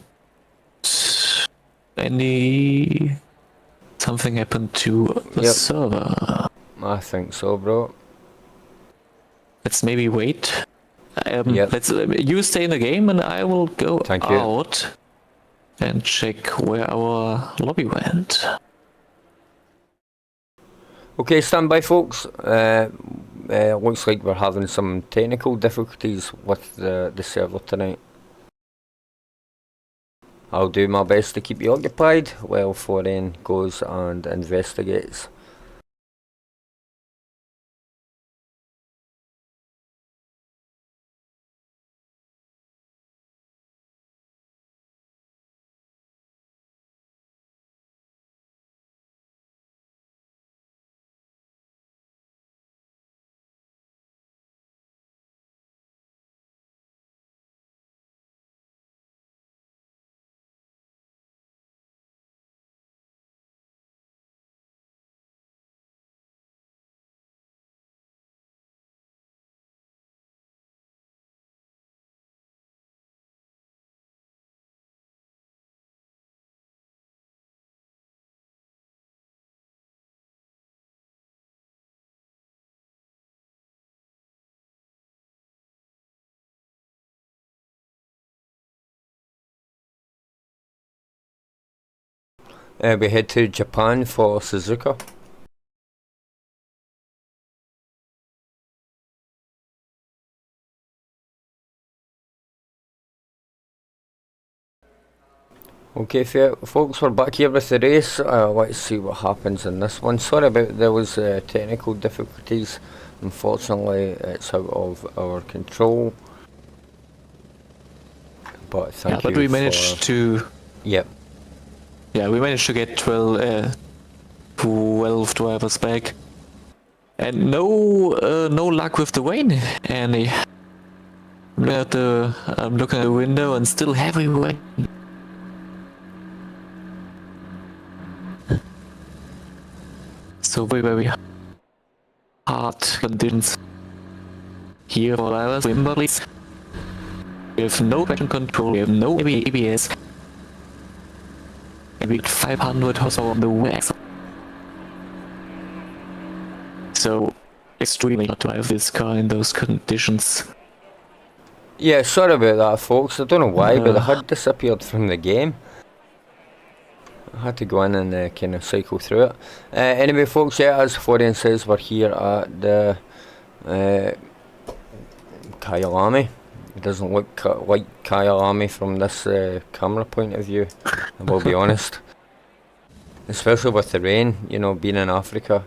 And something happened to the server. I think so, bro. Let's maybe wait. Let's you stay in the game and I will go out and check where our lobby went. Okay, stand by, folks. Looks like we're having some technical difficulties with the server tonight. I'll do my best to keep you occupied while Foreign goes and investigates. We head to Japan for Suzuka. Okay, folks, we're back here with the race. Let's see what happens in this one. Sorry about there was technical difficulties. Unfortunately, it's out of our control. But thank you. But we managed to. Yep. Yeah, we managed to get 12 drivers back, and no luck with the rain, Andy. I'm looking at the window and still heavy rain. So very hard conditions here for drivers. Remember, please, we have no traction control, we have no ABS. And we get 500 horsepower on the wax. So, extremely hard to drive this car in those conditions. Yeah, sorry about that, folks. I don't know why, but the HUD disappeared from the game. I had to go in and kind of cycle through it. Anyway, folks, yeah, as Florian says, we're here at the Kyalami. It doesn't look like Kyalami from this camera point of view, I will be honest. Especially with the rain, you know, being in Africa.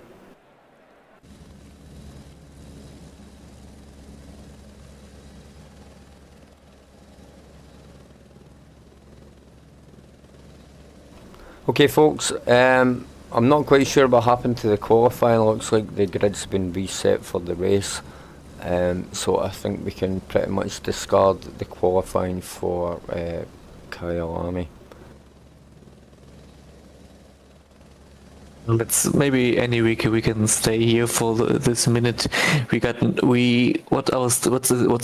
Okay, folks, I'm not quite sure what happened to the qualifying. Looks like the grid's been reset for the race. So I think we can pretty much discard the qualifying for Kyalami. Let's maybe any week we can stay here for this minute. What's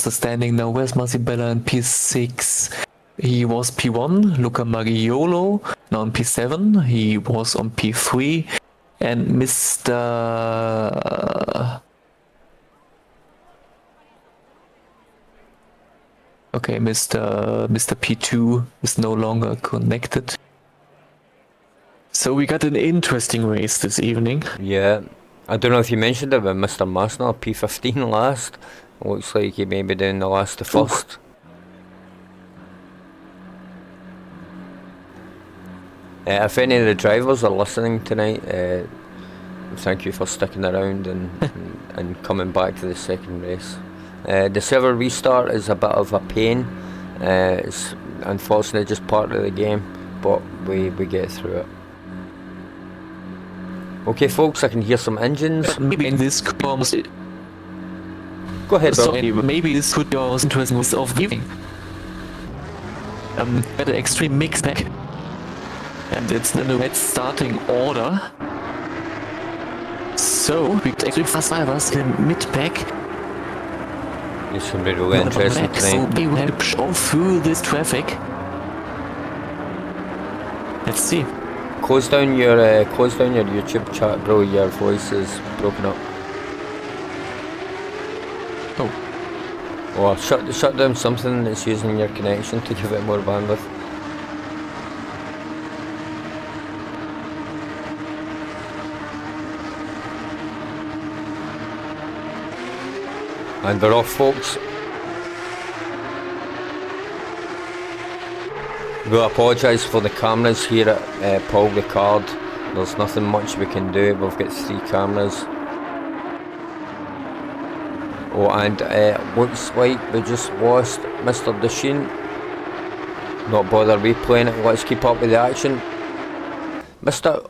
the standing now? Where's Masibella in P6? He was P1. Luca Mariolo now on P7. He was on P3, and Mr. Okay, Mr. P2 is no longer connected. So we got an interesting race this evening. Yeah, I don't know if you mentioned it, but Mr. Masner, P15 last. Looks like he may be doing the last to first. If any of the drivers are listening tonight, thank you for sticking around and coming back to the second race. The server restart is a bit of a pain. It's unfortunately just part of the game, but we get through it. Okay, folks, I can hear some engines. Maybe in this comes. Go ahead, Bill. So maybe this could be our interesting race of the evening. Got an extreme mix back, and it's in the red starting order. So, we got three fast drivers in the mid-pack. This should be really interesting So tonight. they will show through this traffic. Let's see. Close down your YouTube chat, bro. Your voice is broken up. Oh. Or shut down something that's using your connection to give it more bandwidth. And we're off, folks. We'll apologise for the cameras here at Paul Ricard. There's nothing much we can do. We've got 3 cameras. Oh, and looks like we just lost Mr. Desheen. Not bother replaying it. Let's keep up with the action. Mr.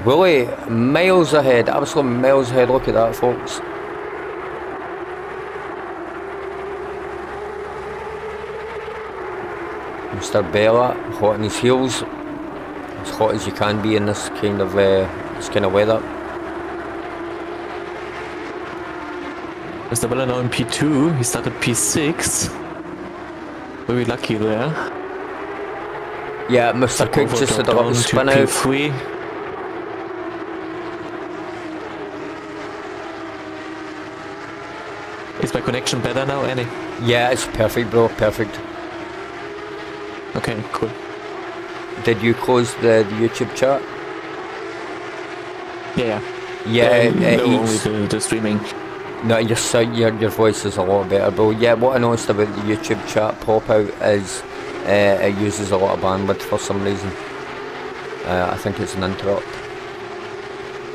Woolley, miles ahead. Absolutely miles ahead. Look at that, folks. Mr. Bella, hot on his heels, as hot as you can be in this kind of weather. Mr. Bella now in P2, he started P6. Very lucky there. Yeah, Mr. Cook just had a little spin out. P3. Is my connection better now, Annie? Yeah, it's perfect, bro, perfect. Okay, cool. Did you close the YouTube chat? Yeah. Yeah, no, only the streaming. No, your voice is a lot better, bro. Yeah, what I noticed about the YouTube chat pop out is it uses a lot of bandwidth for some reason. I think it's an interrupt.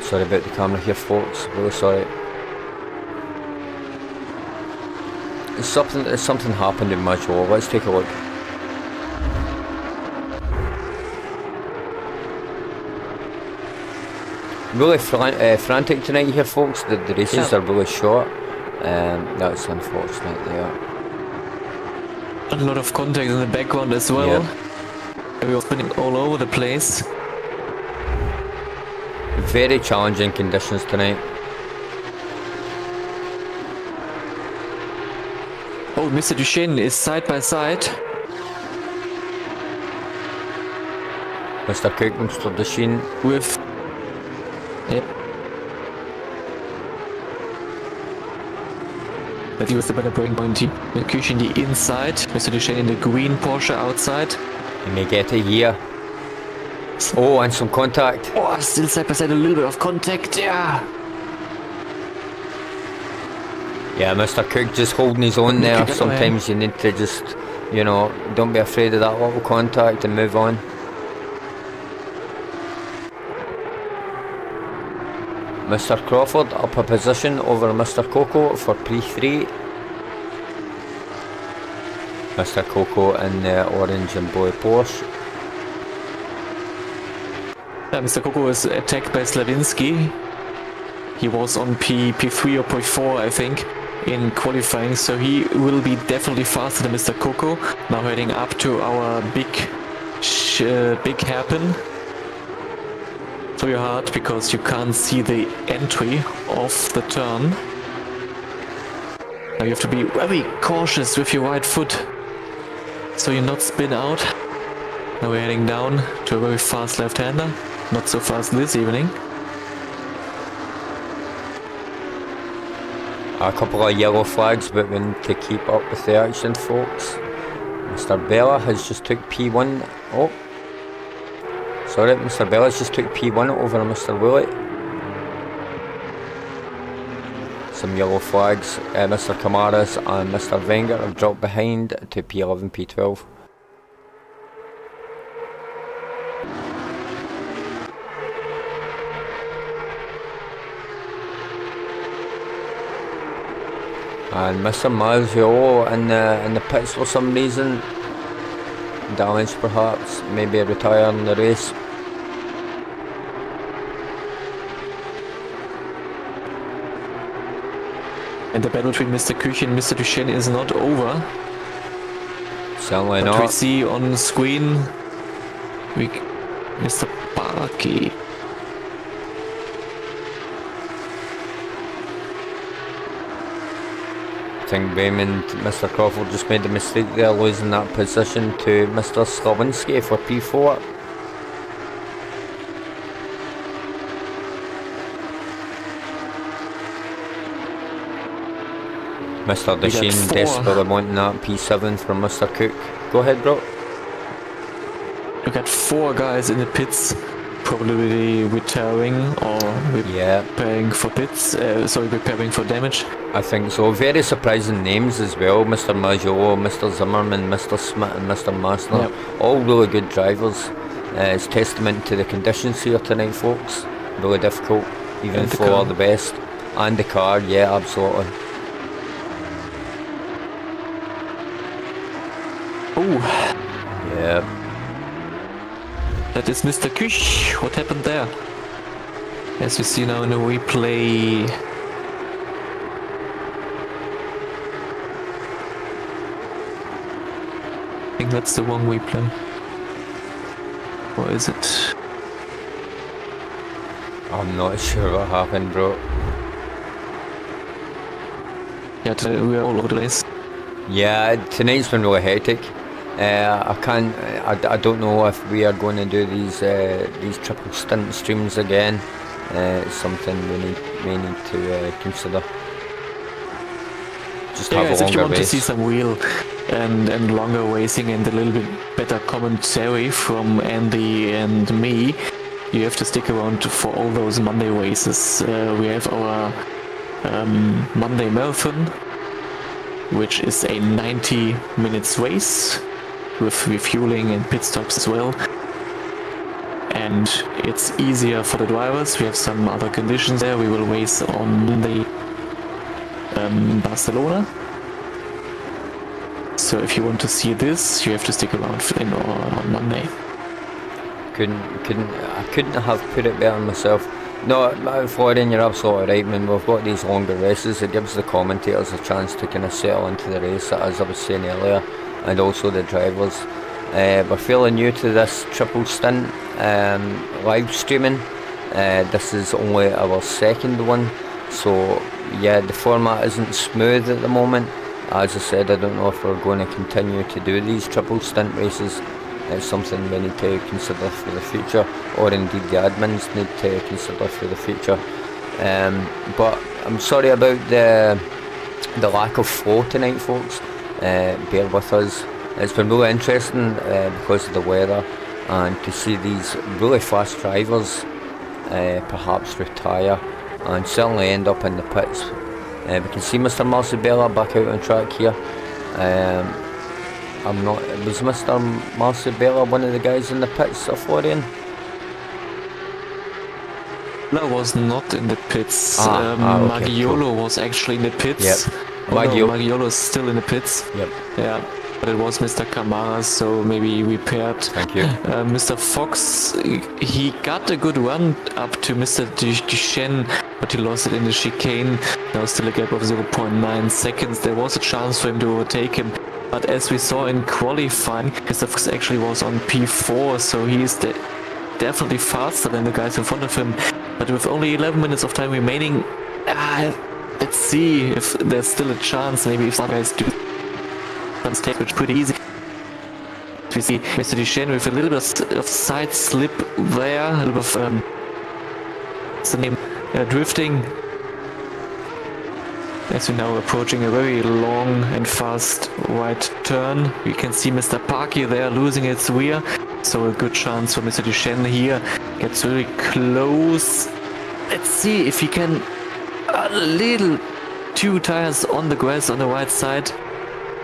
Sorry about the camera here, folks. Really sorry. Something happened in my show. Let's take a look. Really frantic tonight here, folks. The races are really short. That's unfortunate there. A lot of contact in the background as well. Yep. We were spinning all over the place. Very challenging conditions tonight. Oh, Mr. Duchesne is side by side. Mr. Cook, Mr. Duchesne. With... Yep. But he was the better breaking point. Kush in the inside. Mr. Duchesne in the green Porsche outside. You may get it here. Oh, and some contact. Oh, still side by side, a little bit of contact. Yeah. Yeah, Mr. Cook just holding his own there. Sometimes you need to just, you know, don't be afraid of that little contact and move on. Mr. Crawford up a position over Mr. Coco for P3. Mr. Coco in the orange and blue Porsche. Mr. Coco is attacked by Slavinsky. He was on P3 or P4, I think, in qualifying, so he will be definitely faster than Mr. Coco. Now heading up to our big hairpin. Very hard because you can't see the entry of the turn. Now you have to be very cautious with your right foot so you not spin out. Now we're heading down to a very fast left-hander. Not so fast this evening. A couple of yellow flags, but we need to keep up with the action, folks. Mr. Bella has just took P1. Oh, sorry, Mr. Bella's just took P1 over Mr. Woolley. Some yellow flags. Mr. Kamaras and Mr. Wenger have dropped behind to P11, P12. And Mr. Mazio in the pits for some reason. Damage perhaps, maybe retire in the race. And the battle between Mr. Küchen and Mr. Duchesne is not over. Certainly but not. We see on screen Mr. Barkey. think Raymond, Mr. Crawford just made the mistake there, losing that position to Mr. Slawinski for P4. Mr. Deshane desperately wanting that P7 from Mr. Cook. Go ahead, bro. We got 4 guys in the pits, probably retiring or preparing for pits. Preparing for damage. I think so. Very surprising names as well. Mr. Majolo, Mr. Zimmerman, Mr. Smith and Mr. Marsner. Yep. All really good drivers. It's testament to the conditions here tonight, folks. Really difficult, even for the best. And the car, yeah, absolutely. Oh. Yeah. That is Mr. Kuch. What happened there? As we see now in the replay. I think that's the wrong replay. Or is it? I'm not sure what happened, bro. Yeah, we are all over the place. Yeah, tonight's been really hectic. I don't know if we are going to do these triple stint streams again. It's something we need to consider. Just have a longer if you want race. to see some real and longer racing and a little bit better commentary from Andy and me, you have to stick around for all those Monday races. We have our Monday Marathon, which is a 90 minutes race with refueling and pit stops as well. And it's easier for the drivers. We have some other conditions there. We will race on Monday in Barcelona. So if you want to see this, you have to stick around on Monday. I couldn't have put it better myself. No, Florian, you're absolutely right, man. We've got these longer races. It gives the commentators a chance to kind of settle into the race, as I was saying earlier, and also the drivers. We're fairly new to this triple stint live streaming. This is only our second one, so yeah, the format isn't smooth at the moment. As I said, I don't know if we're going to continue to do these triple stint races. It's something we need to consider for the future, or indeed the admins need to consider for the future. But I'm sorry about the lack of flow tonight, folks. Bear with us. It's been really interesting because of the weather, and to see these really fast drivers perhaps retire and certainly end up in the pits. We can see Mr. Marcibella back out on track here. Was Mr. Marcibella one of the guys in the pits, Florian? No, was not in the pits. Okay, Maggiolo cool. was actually in the pits. Yep. Maggiolo is still in the pits. Yep. Yeah, but it was Mr. Camara, so maybe he repaired. Thank you. Mr. Fox, he got a good run up to Mr. Duchenne, but he lost it in the chicane. Now still a gap of 0.9 seconds. There was a chance for him to overtake him. But as we saw in qualifying, Mr. Fox actually was on P4, so he is definitely faster than the guys in front of him. But with only 11 minutes of time remaining, let's see if there's still a chance. Maybe if some guys do some stage, which is pretty easy. We see Mr. Duchenne with a little bit of side slip there, a little bit of what's the name? Drifting. As we're now approaching a very long and fast right turn, we can see Mr. Parky there losing its rear, so a good chance for Mr. Duchenne here. Gets very close. Let's see if he can a little 2 tires on the grass on the right side.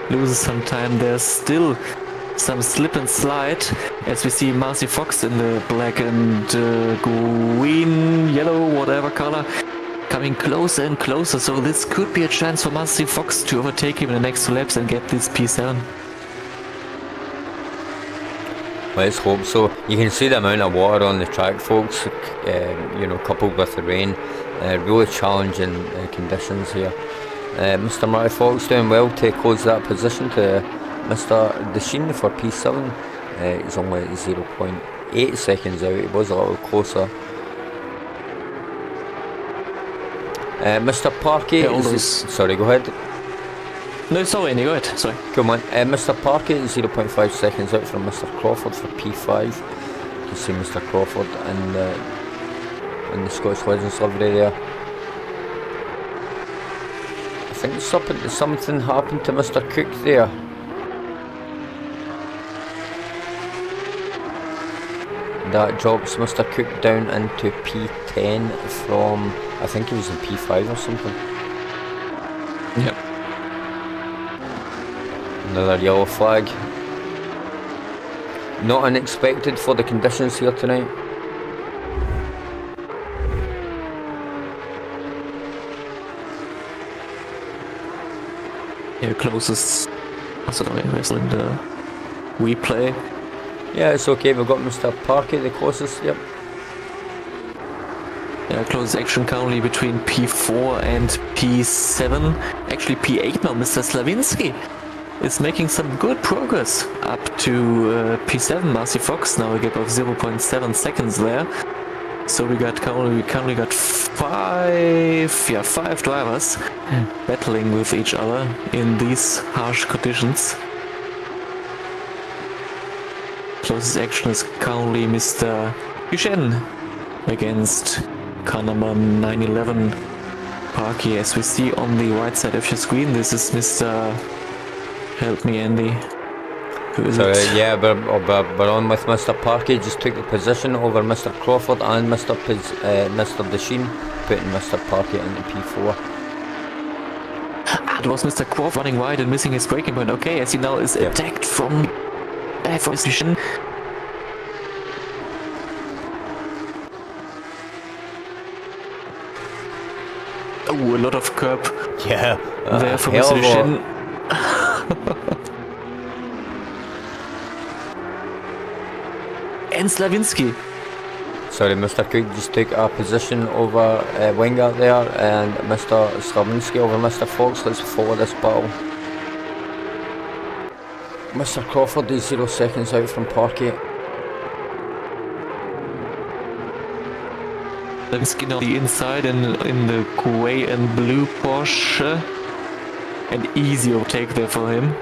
Loses some time. There's still some slip and slide as we see Marcy Fox in the black and green, yellow, whatever color, coming closer and closer, so this could be a chance for Marcy Fox to overtake him in the next 2 laps and get this P7. Let's hope so. You can see the amount of water on the track, folks, coupled with the rain. Really challenging conditions here. Mr. Marty Fox doing well to close that position to Mr. Deshane for P7. He's only 0.8 seconds out. He was a little closer. Mr. Parky, sorry, go ahead. No, sorry, Andy, go ahead. Sorry. Come on, Mr. Parker 0.5 seconds out from Mr. Crawford for P5. You can see Mr. Crawford in the Scottish Legends livery there. I think something happened to Mr. Cook there. That drops Mr. Cook down into P10 from, I think he was in P5 or something. Yep. Another yellow flag. Not unexpected for the conditions here tonight. Yeah, closest. Sorry, we're in the replay. Yeah, it's okay. We've got Mr. Parker, the closest. Yep. Yeah, closest action currently between P4 and P7. Actually, P8 now. Mr. Slavinsky is making some good progress up to P7. Marcy Fox now a gap of 0.7 seconds there. So we currently got five drivers battling with each other in these harsh conditions. Closest action is currently Mr. Duchenne against car number 911 Parky. As we see on the right side of your screen, this is Mr. Help me, Andy. Who is it? Yeah, we're on with Mr. Parky. Just took the position over Mr. Crawford and Mr. Desheen, putting Mr. Parky into P4. It was Mr. Crawford running wide and missing his braking point. Okay, as he now is attacked from his position. Oh, a lot of curb. Yeah, there for Mr. Desheen. And Slavinsky. Sorry, Mr. Cook just took a position over Wingard there, and Mr. Slavinsky over Mr. Fox. Let's follow this battle. Mr. Crawford is 0 seconds out from Parky. Slavinsky on the inside in the grey and blue Porsche. An easy overtake there for him.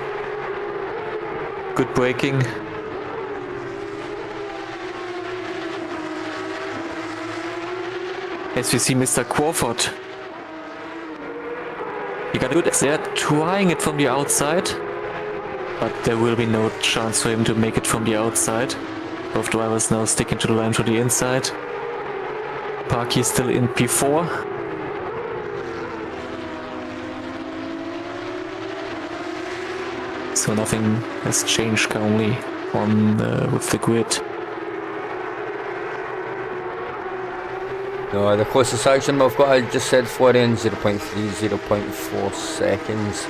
Good braking. As we see Mr. Crawford. He got a good there, trying it from the outside. But there will be no chance for him to make it from the outside. Both drivers now sticking to the line from the inside. Parky still in P4. So nothing has changed currently on with the grid. No, the closest action we've got, I just said Florian, 0.3, 0.4 seconds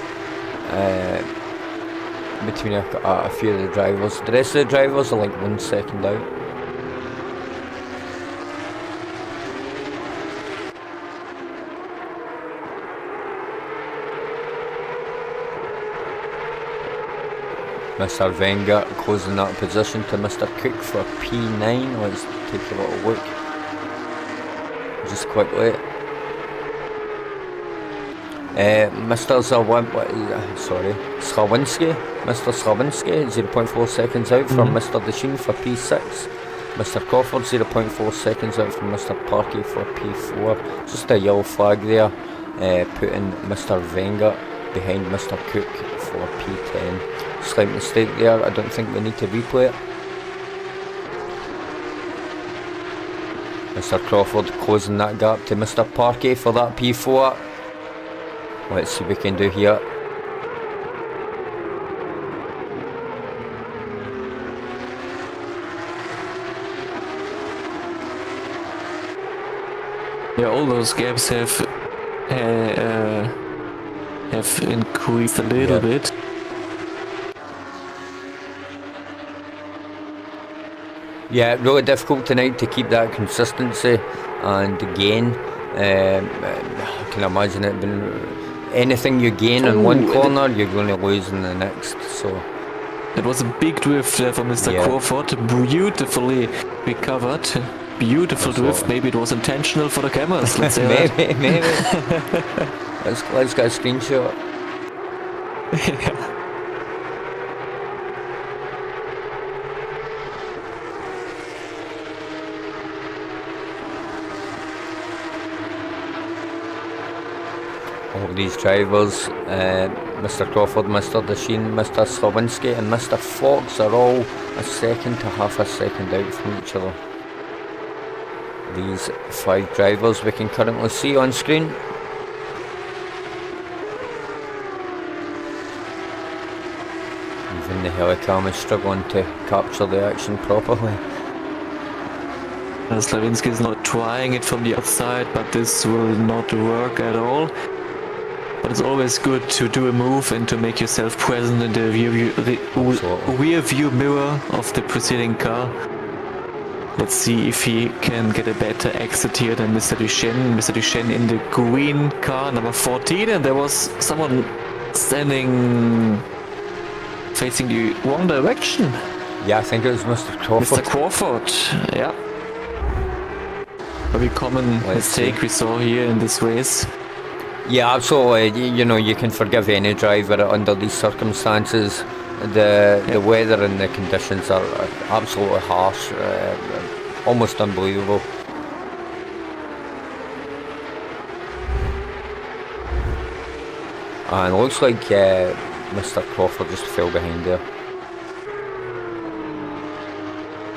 between a few of the drivers. The rest of the drivers are like 1 second out. Mr. Wenger closing that position to Mr. Cook for P9. Let's take a little look. Just quickly. Mr. Slavinsky. Mr. Slavinsky, 0.4 seconds out from Mr. Desheen for P6. Mr. Crawford, 0.4 seconds out from Mr. Parky for P4. Just a yellow flag there, putting Mr. Wenger behind Mr. Cook for P10. Slight mistake there, I don't think we need to replay it. Mr. Crawford closing that gap to Mr. Parky for that P4. Let's see what we can do here. Yeah, all those gaps have increased a little bit. Yeah, really difficult tonight to keep that consistency and gain. I can imagine it being anything you gain in one corner, you're going to lose in the next. So it was a big drift there for Mr. Crawford, beautifully recovered. Beautiful drift. Maybe it was intentional for the cameras. Let's say maybe. Let's get a screenshot. Yeah. All these drivers, Mr. Crawford, Mr. Dasheen, Mr. Slavinsky and Mr. Fox are all a second to half a second out from each other. These 5 drivers we can currently see on screen. Even the helicam is struggling to capture the action properly. Slavinsky is not trying it from the outside, but this will not work at all. But it's always good to do a move and to make yourself present in the rear view mirror of the preceding car. Let's see if he can get a better exit here than Mr. Duchenne. Mr. Duchenne in the green car, number 14, and there was someone standing facing the wrong direction. Yeah, I think it was Mr. Crawford. Mr. Crawford, yeah. Very common mistake we saw here in this race. Yeah, absolutely. You know, you can forgive any driver under these circumstances. The weather and the conditions are absolutely harsh, almost unbelievable. And it looks like Mr. Crawford just fell behind there.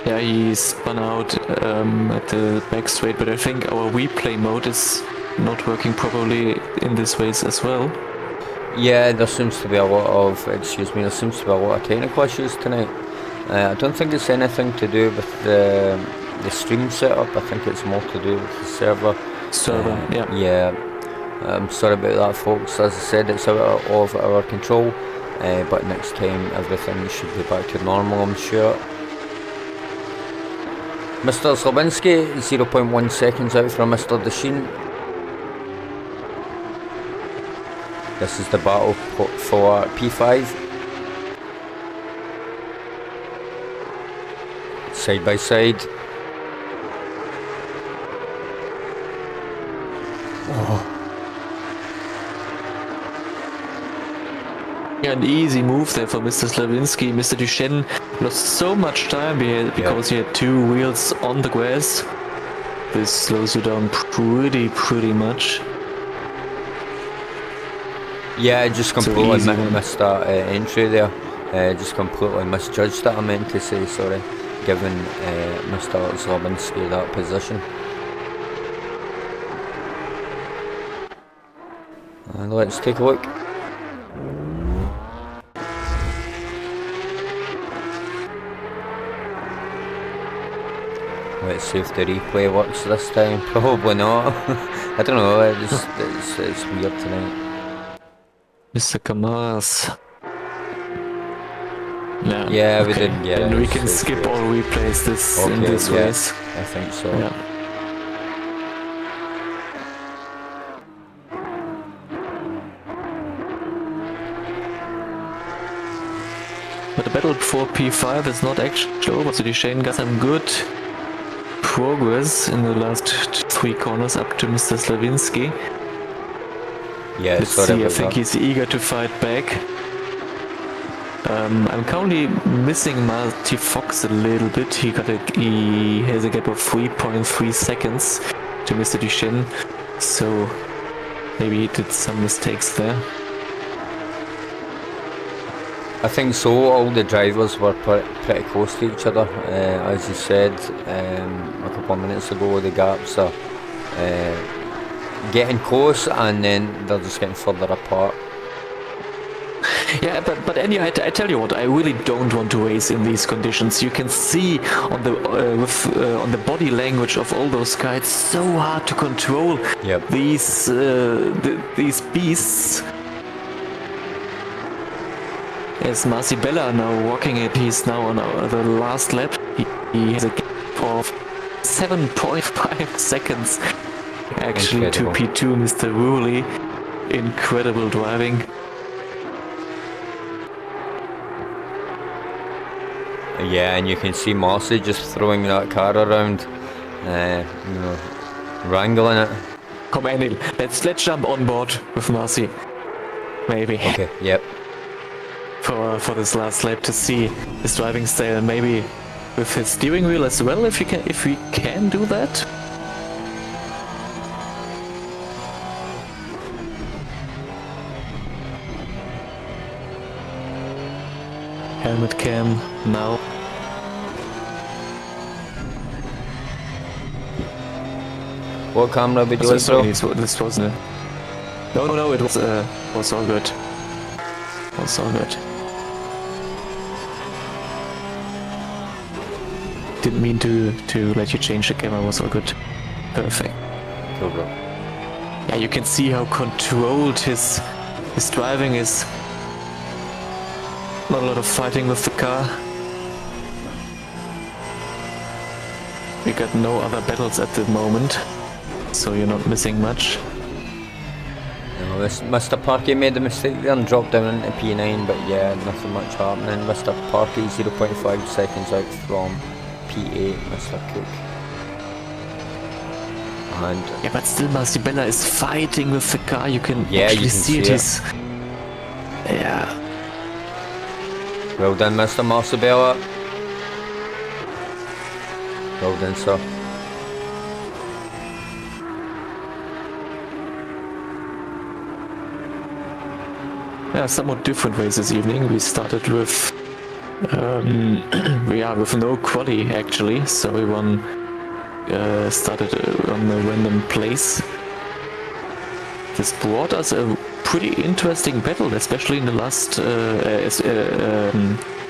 Yeah, he spun out at the back straight, but I think our replay mode is not working properly in this race as well. Yeah, there seems to be a lot of, there seems to be a lot of technical issues tonight. I don't think it's anything to do with the stream setup. I think it's more to do with the server. Yeah. Yeah. I'm sorry about that, folks. As I said, it's out of our control. But next time, everything should be back to normal, I'm sure. Mr. Slavinsky, 0.1 seconds out from Mr. Dasheen. This is the battle for P5. Side by side. Oh. Yeah, an easy move there for Mr. Slavinsky. Mr. Duchenne lost so much time because he had 2 wheels on the grass. This slows you down pretty much. Yeah, I just completely missed that entry there. Just completely misjudged that, I meant to say, sorry, giving Mr. Slavinsky that position. And let's take a look. Let's see if the replay works this time. Probably not. I don't know, it's weird tonight. Mr. Kamaras. Yeah, we didn't get it. And we can skip all replays in this race. I think so. Yeah. But the battle for P5 is not actually over, so Duchenne got some good progress in the last 3 corners up to Mr. Slavinsky. Yeah, let's see, I think he's eager to fight back. I'm currently missing Marty Fox a little bit. He has a gap of 3.3 seconds to Mr. Duchenne, so maybe he did some mistakes there. I think so. All the drivers were pretty close to each other, as you said a couple of minutes ago. The gaps are getting close, and then they're just getting further apart. Yeah, but Andy, I tell you what, I really don't want to race in these conditions. You can see on the on the body language of all those guys, it's so hard to control these beasts. As Marcibella now walking it, he's now on the last lap. He has a gap of 7.5 seconds actually to P2, Mr. Woolley. Incredible driving. Yeah, and you can see Marcy just throwing that car around, wrangling it. Come Anil, let's jump on board with Marcy. Maybe. Okay, yep. for this last lap to see his driving style, maybe with his steering wheel as well, if we can do that. Helmet cam now. What camera did you like, bro? This wasn't. No, it was all good. Was all good. Didn't mean to let you change the camera. Was all good. Perfect. Cool, bro. Yeah, you can see how controlled his driving is. Not a lot of fighting with the car. We got no other battles at the moment, so you're not missing much. No, Mr. Parky made the mistake there and dropped down into P9, but yeah, nothing much happening. Mr. Parky 0.5 seconds out from P8, Mr. Cook. And yeah, but still Marcibella is fighting with the car. You can actually see it. Yeah. Well done, Mr. Marcibella. Well done, sir. Yeah, somewhat different ways this evening. We started with with no quali actually, so we started on a random place. This brought us a pretty interesting battle, especially in the last.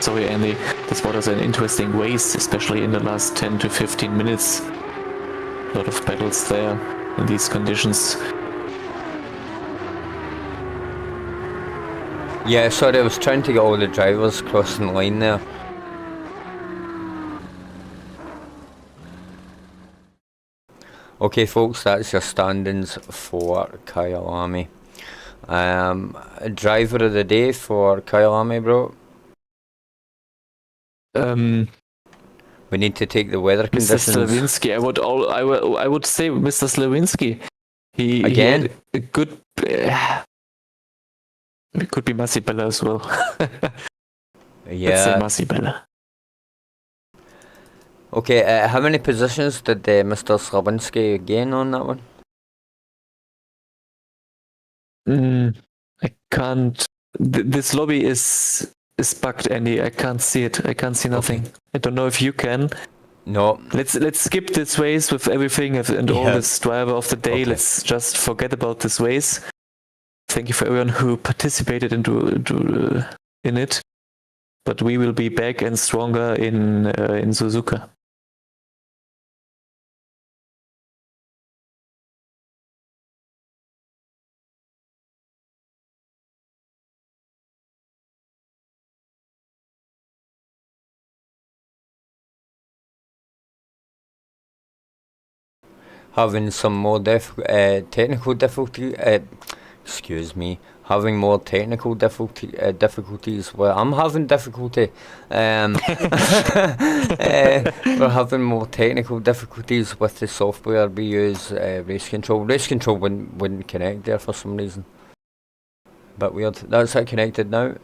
Sorry, Andy. This brought us an interesting race, especially in the last 10 to 15 minutes. A lot of battles there in these conditions. Yeah, sorry, I was trying to get all the drivers crossing the line there. Okay folks, that's your standings for Kyalami. Driver of the day for Kyalami, bro? We need to take the weather conditions. Mr. Slavinsky, I would say Mr. Slavinsky. He had a good... it could be Marcibella as well. Yeah. Let's say Marcibella. Okay, how many positions did Mr. Slavinsky gain on that one? I can't... This lobby is bugged, Andy. I can't see it. I can't see nothing. Okay. I don't know if you can. No. Let's skip this race with everything and all this driver of the day. Okay. Let's just forget about this race. Thank you for everyone who participated in it. But we will be back and stronger in Suzuka. Having some more technical difficulty, having more technical difficulties. Well, I'm having difficulty. We're having more technical difficulties with the software we use. Race control wouldn't connect there for some reason. But weird. That's it connected now.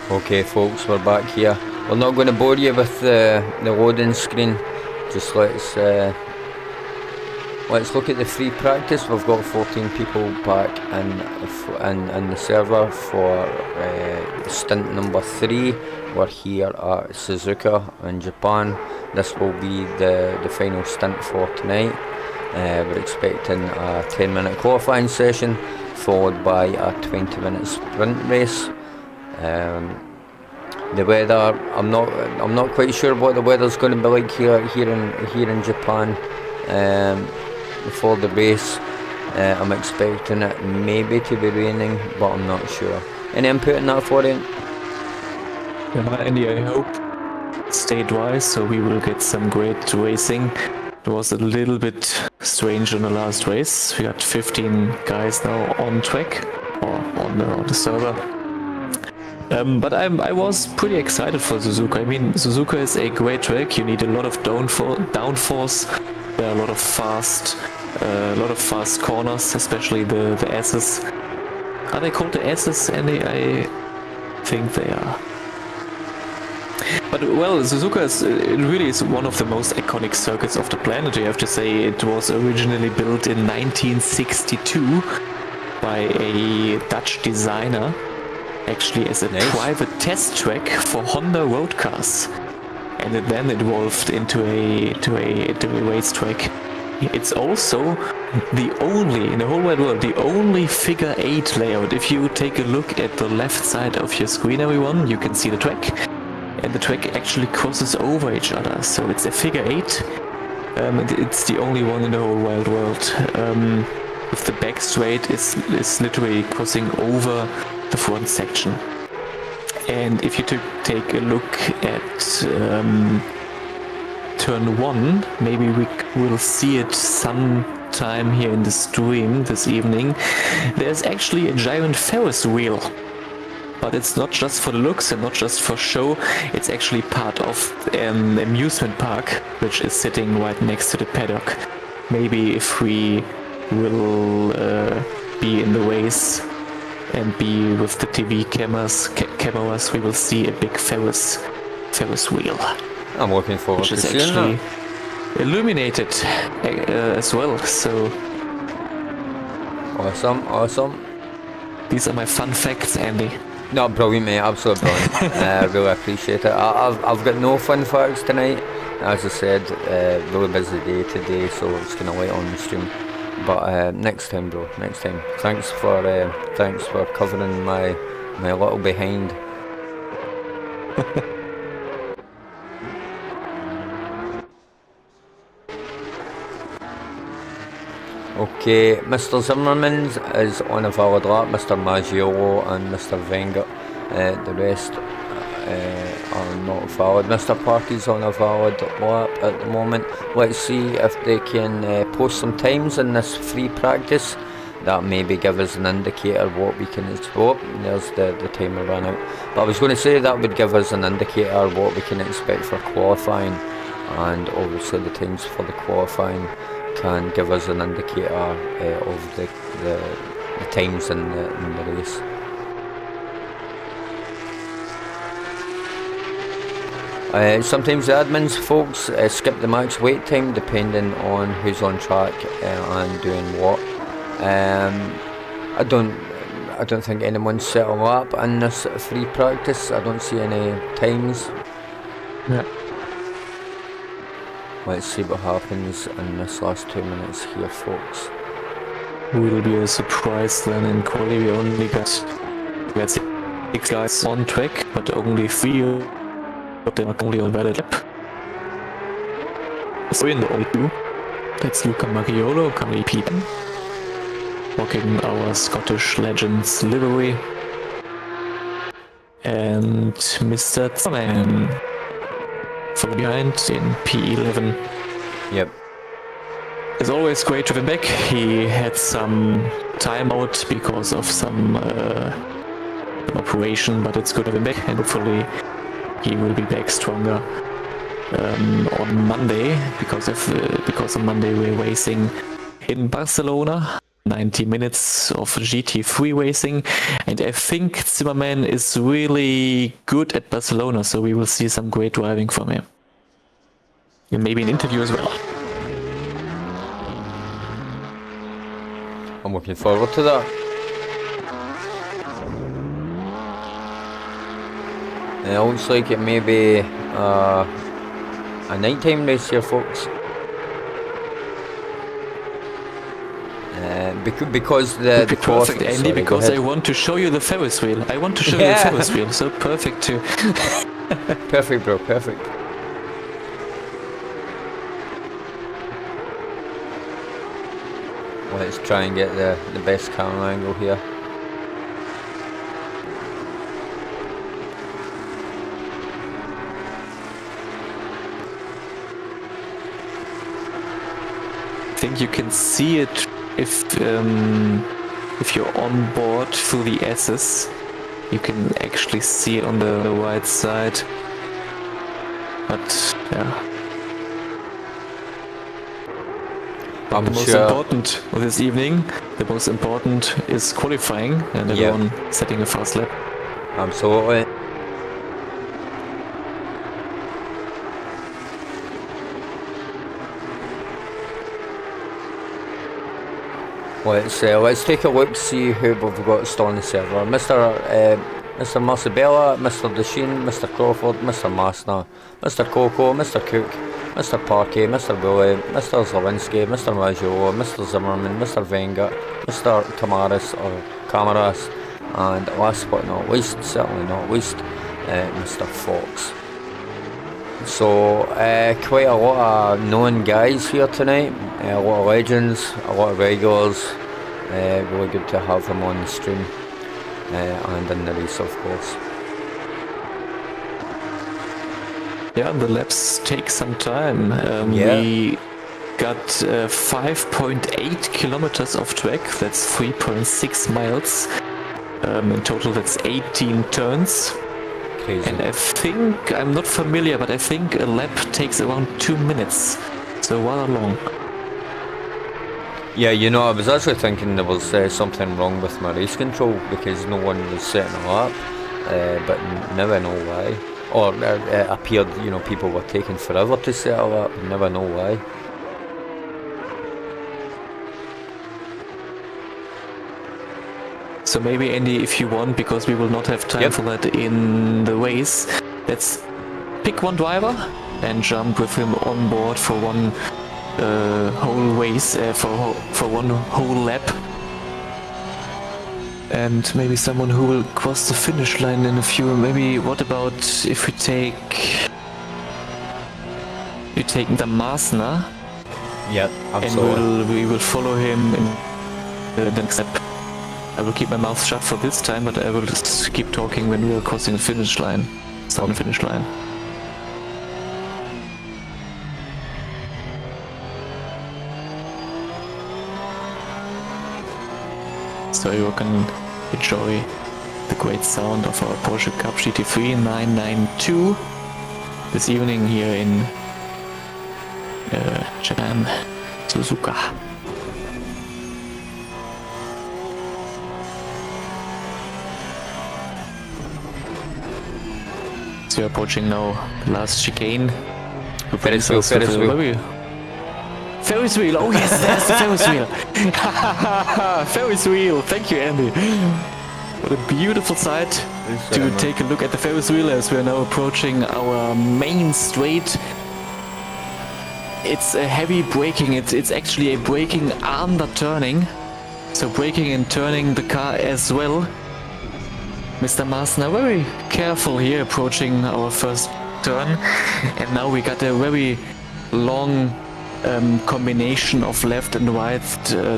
Okay folks, we're back here. We're not going to bore you with the loading screen. Just let's look at the free practice. We've got 14 people back in the server for stint number 3. We're here at Suzuka in Japan. This will be the final stint for tonight. We're expecting a 10-minute qualifying session followed by a 20-minute sprint race. The weather, I'm not quite sure what the weather's going to be like here in Japan before the race. I'm expecting it maybe to be raining, but I'm not sure. Any input on that for you? Yeah, Andy, I hope stay dry, so we will get some great racing. It was a little bit strange in the last race. We got 15 guys now on track or on the server. But I was pretty excited for Suzuka. I mean, Suzuka is a great track. You need a lot of downforce. There are a lot of fast corners, especially the S's. Are they called the S's? And I think they are. But well, Suzuka it really is one of the most iconic circuits of the planet. You have to say it was originally built in 1962 by a Dutch designer, actually as a private test track for Honda road cars, and it then evolved into a racetrack. It's also the only in the whole wide world, the only figure 8 layout. If you take a look at the left side of your screen, everyone, you can see the track. And the track actually crosses over each other, so it's a figure 8. It's the only one in the whole wide world. With the back straight is literally crossing over the front section. And if you take a look at turn 1, maybe we will see it sometime here in the stream this evening. There's actually a giant Ferris wheel. But it's not just for the looks and not just for show, it's actually part of an amusement park which is sitting right next to the paddock. Maybe if we will be in the race and be with the TV cameras, we will see a big Ferris wheel. I'm looking forward to seeing that. Which is actually illuminated as well, so... Awesome. These are my fun facts, Andy. No, brilliant, mate, absolutely brilliant. I really appreciate it. I've got no fun facts tonight. As I said, really busy day today, so it's kind of late on the stream. But next time, bro, next time. Thanks for covering my little behind. Okay, Mr. Zimmerman is on a valid lap, Mr. Maggiolo and Mr. Wenger. The rest are not valid. Mr. Parky's on a valid lap at the moment. Let's see if they can post some times in this free practice. That maybe give us an indicator of what we can expect. There's the timer ran out. But I was going to say that would give us an indicator of what we can expect for qualifying, and obviously the times for the qualifying can give us an indicator of the times in the race. Sometimes the admins folks skip the max wait time depending on who's on track and doing what. I don't think anyone's set a lap in this free practice. I don't see any times. Yeah. Let's see what happens in this last 2 minutes here, folks. Will be a surprise then. In quali we only got 6 guys on track, but only 3 of them are only on valid lap. So in the Oulton, that's Luca Maggiolo coming P10, rocking our Scottish Legends livery, and Mr. Zimmerman from behind in P11. Yep. It's always great to have him back. He had some time out because of some operation, but it's good to have him back, and hopefully he will be back stronger on Monday, because on Monday we're racing in Barcelona. 90 minutes of GT3 racing, and I think Zimmerman is really good at Barcelona, so we will see some great driving from him. And maybe an interview as well. I'm looking forward to that. And it looks like it may be a nighttime race here, folks. Because the perfect, Andy, because I want to show you the Ferris wheel. I want to show you the Ferris wheel, so perfect too. Perfect, bro, perfect. Let's try and get the best camera angle here. think you can see it if you're on board through the S's. You can actually see it on the right side. But yeah. But the most important of this evening, the most important is qualifying and everyone setting a fast lap. Absolutely. Let's take a look to see who we've got still on the server. Mr. Marcibella, Mr. Desheen, Mr. Crawford, Mr. Masner, Mr. Coco, Mr. Cook, Mr. Parkey, Mr. Bully, Mr. Zlowinski, Mr. Maggio, Mr. Zimmerman, Mr. Wenger, Mr. Camaras, and last but not least, certainly not least, Mr. Fox. So quite a lot of known guys here tonight, a lot of legends, a lot of regulars. Really good to have them on the stream and in the race, of course. Yeah, the laps take some time. We got 5.8 kilometers of track, that's 3.6 miles. In total that's 18 turns. Crazy. And I think, I'm not familiar, but I think a lap takes around 2 minutes. So rather long. Yeah, you know, I was actually thinking there was something wrong with my race control because no one was setting a lap, but now I know why. Or it appeared, you know, people were taking forever to set a lap, never know why. So maybe Andy, if you want, because we will not have time for that in the race, let's pick one driver and jump with him on board for one whole race, for one whole lap. And maybe someone who will cross the finish line in a few. Maybe what about if we take the Masner? Yeah, absolutely. And we will follow him in the next lap. I will keep my mouth shut for this time, but I will just keep talking when we are crossing the finish line. Start the finish line. So you can enjoy the great sound of our Porsche Cup GT3 992 this evening here in Japan, Suzuka. So we're approaching now the last chicane. Ferris wheel. Ferris wheel, oh yes, there's the Ferris wheel. Ferris wheel, thank you Andy. What a beautiful sight to take a look at the Ferris wheel as we are now approaching our main straight. It's a heavy braking, it's actually a braking under turning. So braking and turning the car as well. Mr. Masner very careful here approaching our first turn. And now we got a very long combination of left and right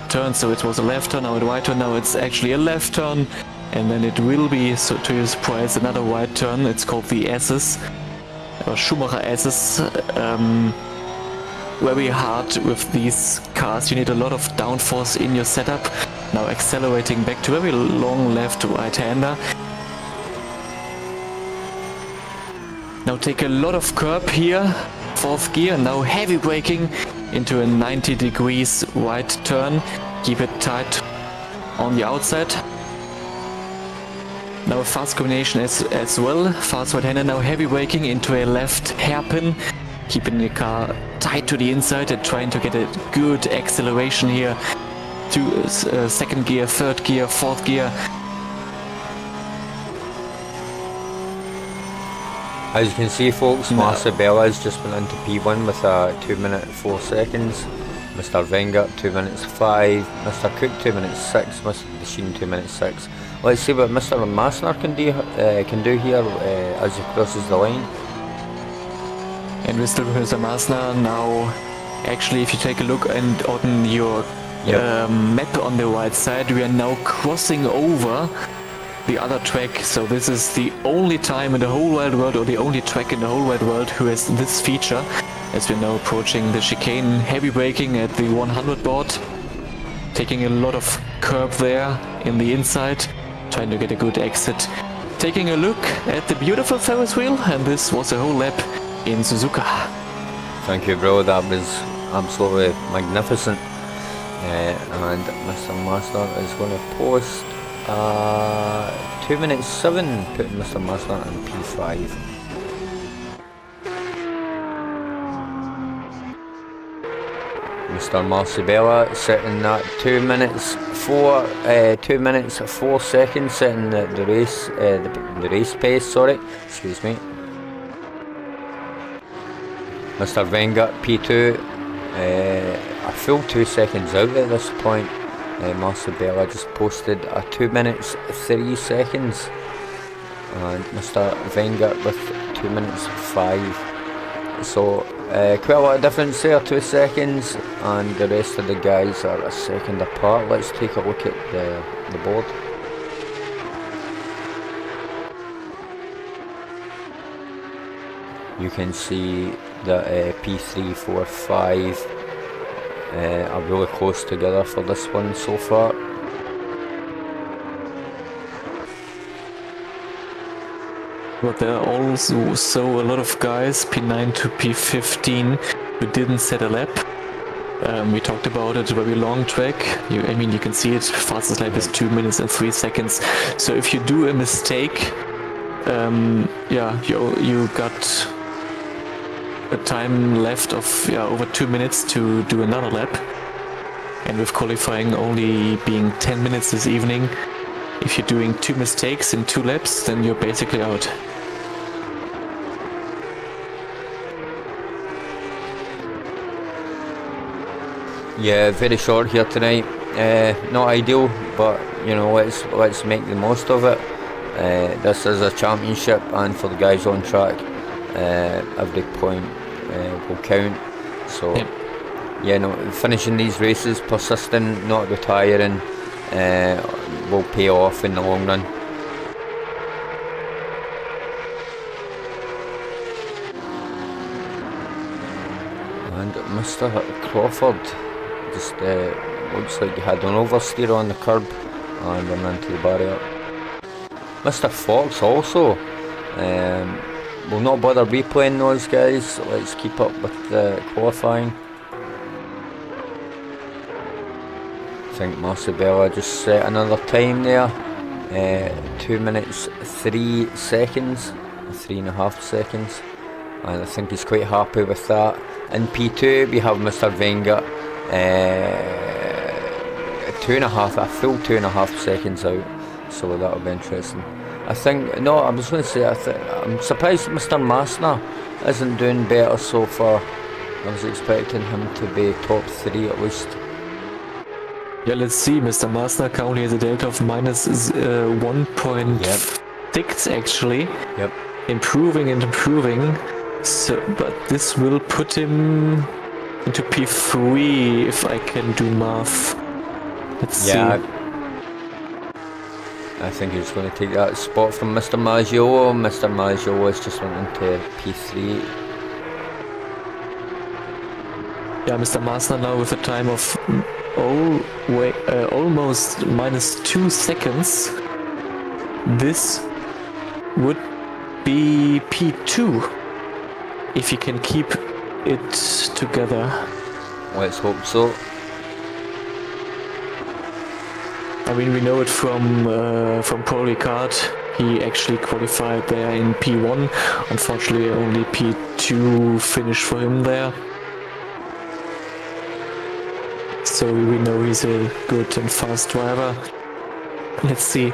turns. So it was a left turn, now a right turn, now it's actually a left turn. And then it will be, so to your surprise, another right turn. It's called the S's, or Schumacher S's. Very hard with these cars. You need a lot of downforce in your setup. Now accelerating back to very long left right-hander. Now take a lot of curb here, fourth gear. Now heavy braking into a 90 degrees right turn. Keep it tight on the outside. Now a fast combination as well. Fast right-hander, now heavy braking into a left hairpin. Keeping the car tight to the inside and trying to get a good acceleration here. To second gear, third gear, fourth gear. As you can see, folks, Marcibella has just been into P1 with a 2 minute 4 seconds. Mr. Wenger 2 minutes 5. Mr. Cook 2 minutes 6. Mr. Desheen 2 minutes 6. Let's see what Mr. Masner can do here as he crosses the line. And Mr. Masner now, actually, if you take a look and on your map on the right side, we are now crossing over the other track. So this is the only time in the whole wide world, or the only track in the whole wide world who has this feature. as we're now approaching the chicane, heavy braking at the 100 board, taking a lot of curb there in the inside, trying to get a good exit, taking a look at the beautiful Ferris wheel, and this was a whole lap in Suzuka. Thank you, bro, that was absolutely magnificent. And Mr. Master is going to post 2 minutes 7, putting Mr. Master in P5. Mr. Marcibella sitting at 2 minutes 4 seconds, setting the race pace. Sorry, excuse me. Mr. Wenger P2, a full 2 seconds out at this point. Marcibella just posted a 2 minutes 3 seconds, and Mr. Wenger with 2 minutes 5. So quite a lot of difference there, 2 seconds, and the rest of the guys are a second apart. Let's take a look at the board. You can see that P3, 4, 5 are really close together for this one so far. But there are also a lot of guys, P9 to P15, who didn't set a lap. We talked about it, very long track. I mean, you can see it, fastest lap is 2 minutes and 3 seconds. So if you do a mistake, yeah, you got a time left of over 2 minutes to do another lap. And with qualifying only being 10 minutes this evening, if you're doing 2 mistakes in 2 laps, then you're basically out. Yeah, very short here tonight. Not ideal, but you know, let's make the most of it. This is a championship, and for the guys on track, every point will count. So yep. Yeah, no, finishing these races, persistent, not retiring, will pay off in the long run. And Mr. Crawford just looks like he had an oversteer on the curb and went into the barrier. Mr. Fox also, we'll not bother replaying those guys. Let's keep up with the qualifying. I think Marcibella just set another time there, 2 minutes 3 seconds, 3.5 seconds, and I think he's quite happy with that. In P2 we have Mr. Wenger, a full 2.5 seconds out, so that'll be interesting. I think, no, I was going to say, I'm surprised Mr. Massner isn't doing better so far. I was expecting him to be top 3 at least. Yeah, let's see. Mr. Massner currently has a delta of minus 1.6 actually. Yep. Improving and improving. So, but this will put him into P3 if I can do math. Let's see. I think he's going to take that spot from Mr. Maggio. Mr. Maggio has just went into P3. Yeah, Mr. Massner now with a time of almost minus 2 seconds. This would be P2 if he can keep it together. Let's hope so. I mean, we know it from Pro Ricard. He actually qualified there in P1. Unfortunately, only P2 finished for him there. So we know he's a good and fast driver. Let's see.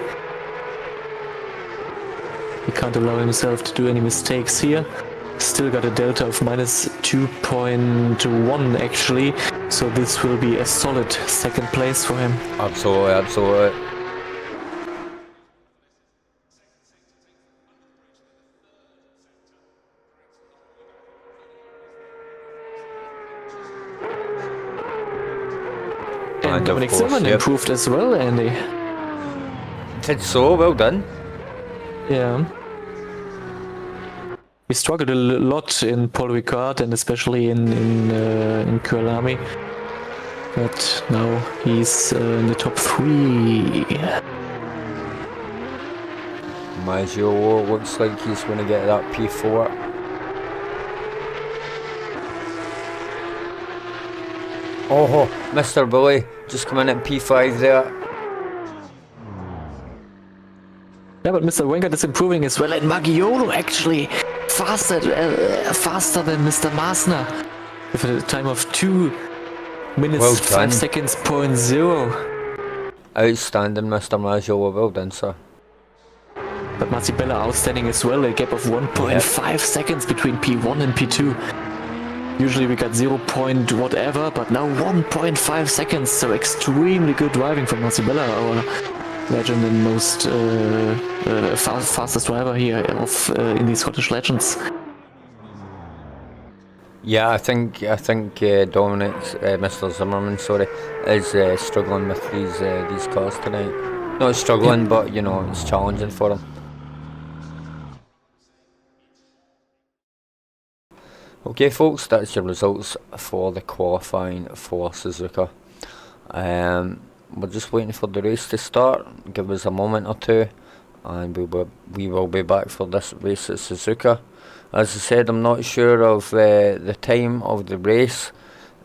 He can't allow himself to do any mistakes here. Still got a delta of minus 2.1 actually. So this will be a solid second place for him. Absolutely, absolutely. And Dominic Zimmerman improved as well, Andy. Did so, well done. Yeah. We struggled a lot in Paul Ricard and especially in Kyalami. But now he's in the top 3. Maggio looks like he's going to get that P4. Oh, Mr. Bully just coming at P5 there. Yeah, but Mr. Wenkert is improving as well, and Maggiolo actually faster than Mr. Masner with a time of 2 minutes Well 5 done. seconds point 0. Outstanding, Mr. Maggio. Well done, sir. But Mazzibella outstanding as well, a gap of 1.5 seconds between P1 and P2. Usually we got 0 point whatever, but now 1.5 seconds, so extremely good driving from Mazzibella, our legend and most fastest driver here in the Scottish Legends. Yeah, I think Dominic, Mr. Zimmerman, sorry, is struggling with these cars tonight. Not struggling, but you know, it's challenging for him. Okay, folks, that's your results for the qualifying for Suzuka. We're just waiting for the race to start. Give us a moment or two, and we will be back for this race at Suzuka. As I said, I'm not sure of the time of the race.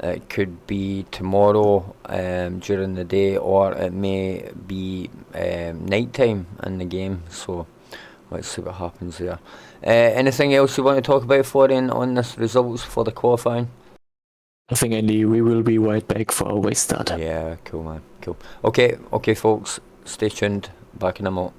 It could be tomorrow during the day, or it may be night time in the game. So let's see what happens there. Anything else you want to talk about, Florian, on this results for the qualifying? Nothing, Andy. We will be right back for our race start. Yeah, cool, man. Cool. Okay, folks. Stay tuned. Back in a moment.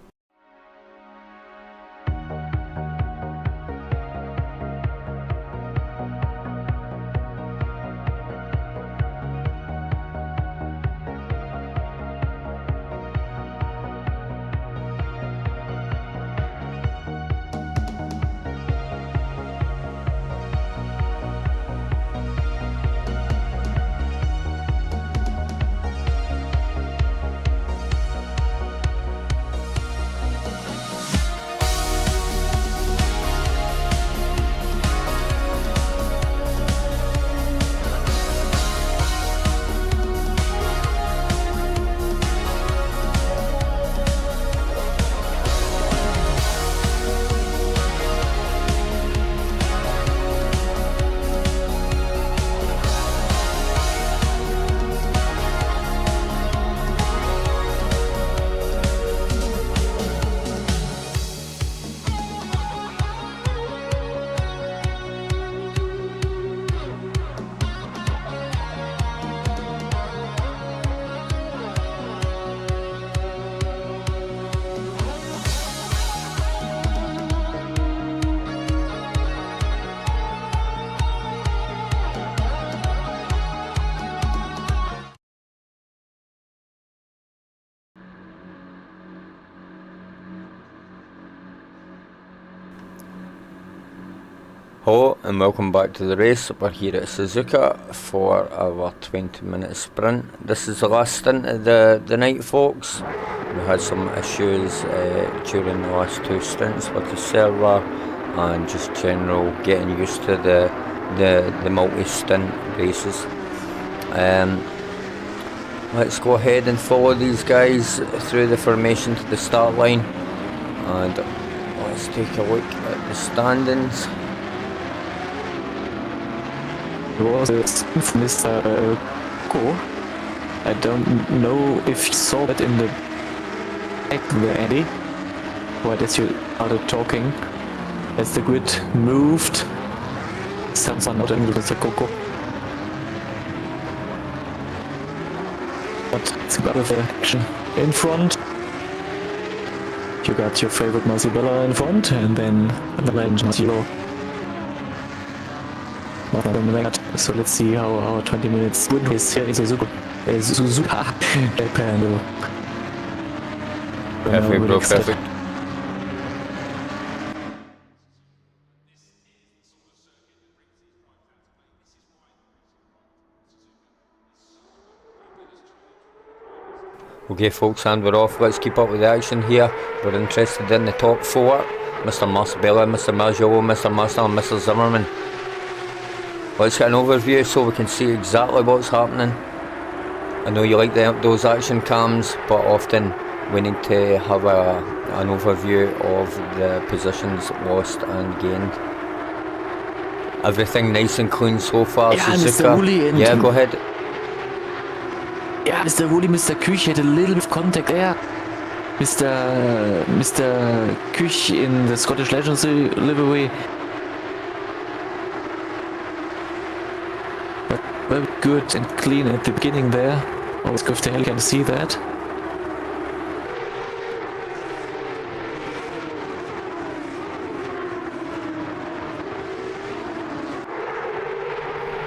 Hello and welcome back to the race. We're here at Suzuka for our 20-minute sprint. This is the last stint of the night, folks. We had some issues during the last 2 stints with the server and just general getting used to the multi-stint races. Let's go ahead and follow these guys through the formation to the start line, and let's take a look at the standings. Was a stint from Mr. Go. I don't know if you saw that in the back there, Andy. Right as you started talking, as the grid moved, sounds not English, Mr. Coco. But it's a bit of action in front. You got your favorite Mazzibella in front, and then the legend Mazzibella. So let's see how our 20 minutes good is here in Suzuka. Perfect, bro, perfect. Okay folks, and we're off. Let's keep up with the action here. We're interested in the top 4. Mr. Marcibella, Mr. Margiolo, Mr. Master and Mr. Zimmerman. Let's get an overview so we can see exactly what's happening. I know you like those action cams, but often we need to have an overview of the positions lost and gained. Everything nice and clean so far, yeah, Suzuka. Yeah, go ahead. Yeah, Mr. Woolley, Mr. Kuch had a little bit of contact there. Mr. Kuch in the Scottish Legends livery. But very good and clean at the beginning there. Always good to hell, can see that.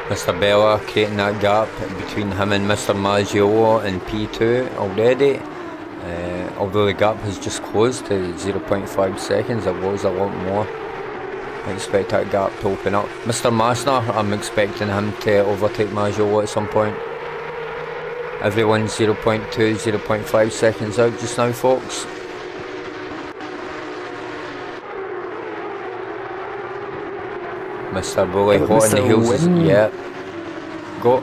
Mr. Bella creating that gap between him and Mr. Maggiolo in P2 already. Although the gap has just closed to 0.5 seconds, it was a lot more. I expect that gap to open up. Mr. Massner, I'm expecting him to overtake Maggiolo at some point. Everyone's 0.2, 0.5 seconds out just now, folks. Mr. Bully hot on the heels. Yeah. Go.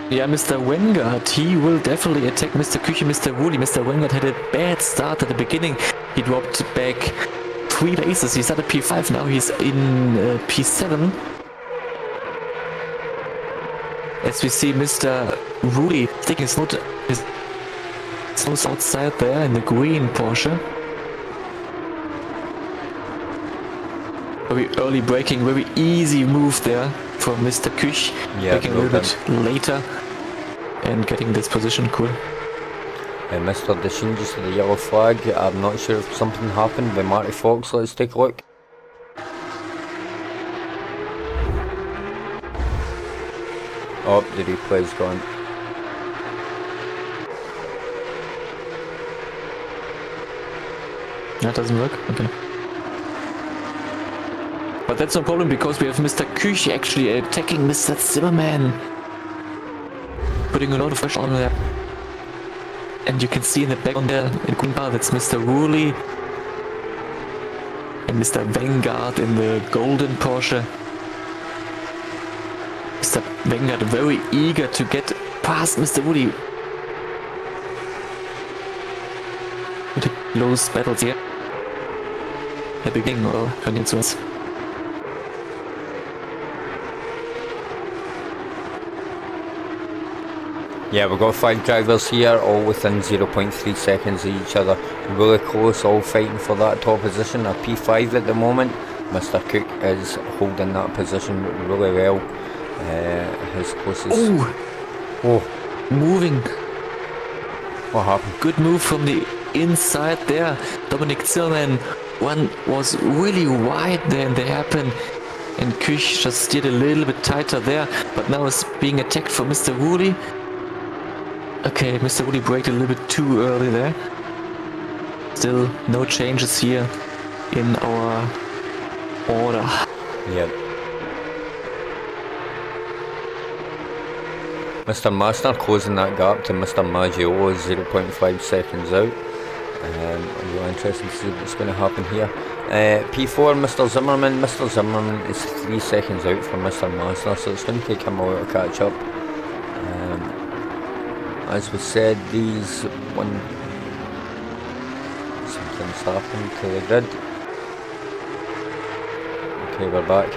Yeah, Mr. Wengard, he will definitely attack Mr. Kuch and Mr. Woolley. Mr. Wengard had a bad start at the beginning. He dropped back 3 places. He started P5, now he's in P7. As we see Mr. Woolley taking his nose outside there in the green Porsche. Very early braking, very easy move there from Mr. Kuch. Yeah, braking a little bit later and getting this position cool. Mr. the changes to the yellow flag. I'm not sure if something happened with Marty Fox. Let's take a look. Oh, the replay's gone. That doesn't work? Okay. But that's no problem because we have Mr. Kuch actually attacking Mr. Zimmerman. Putting a lot of pressure on there. And you can see in the background there in green bar that's Mr. Woolley and Mr. Wengard in the golden Porsche. Mr. Wengard very eager to get past Mr. Woolley. With the close battles here. The beginning or when it's was. Yeah, we've got 5 drivers here, all within 0.3 seconds of each other. Really close, all fighting for that top position. A P5 at the moment. Mr. Cook is holding that position really well. His closest... Oh! Moving. What happened? Good move from the inside there. Dominic Zimmerman. One was really wide there in the hairpin. And Kuch just steered a little bit tighter there. But now is being attacked for Mr. Woolley. Okay, Mr. Woolley braked a little bit too early there. Still no changes here in our order. Yep. Mr. Master closing that gap to Mr. Maggiolo, 0.5 seconds out. I'm really interested to see what's going to happen here. P4, Mr. Zimmerman. Mr. Zimmerman is 3 seconds out from Mr. Master, so it's going to take him a while to catch up. As we said, something's happened to the grid. Okay, we're back.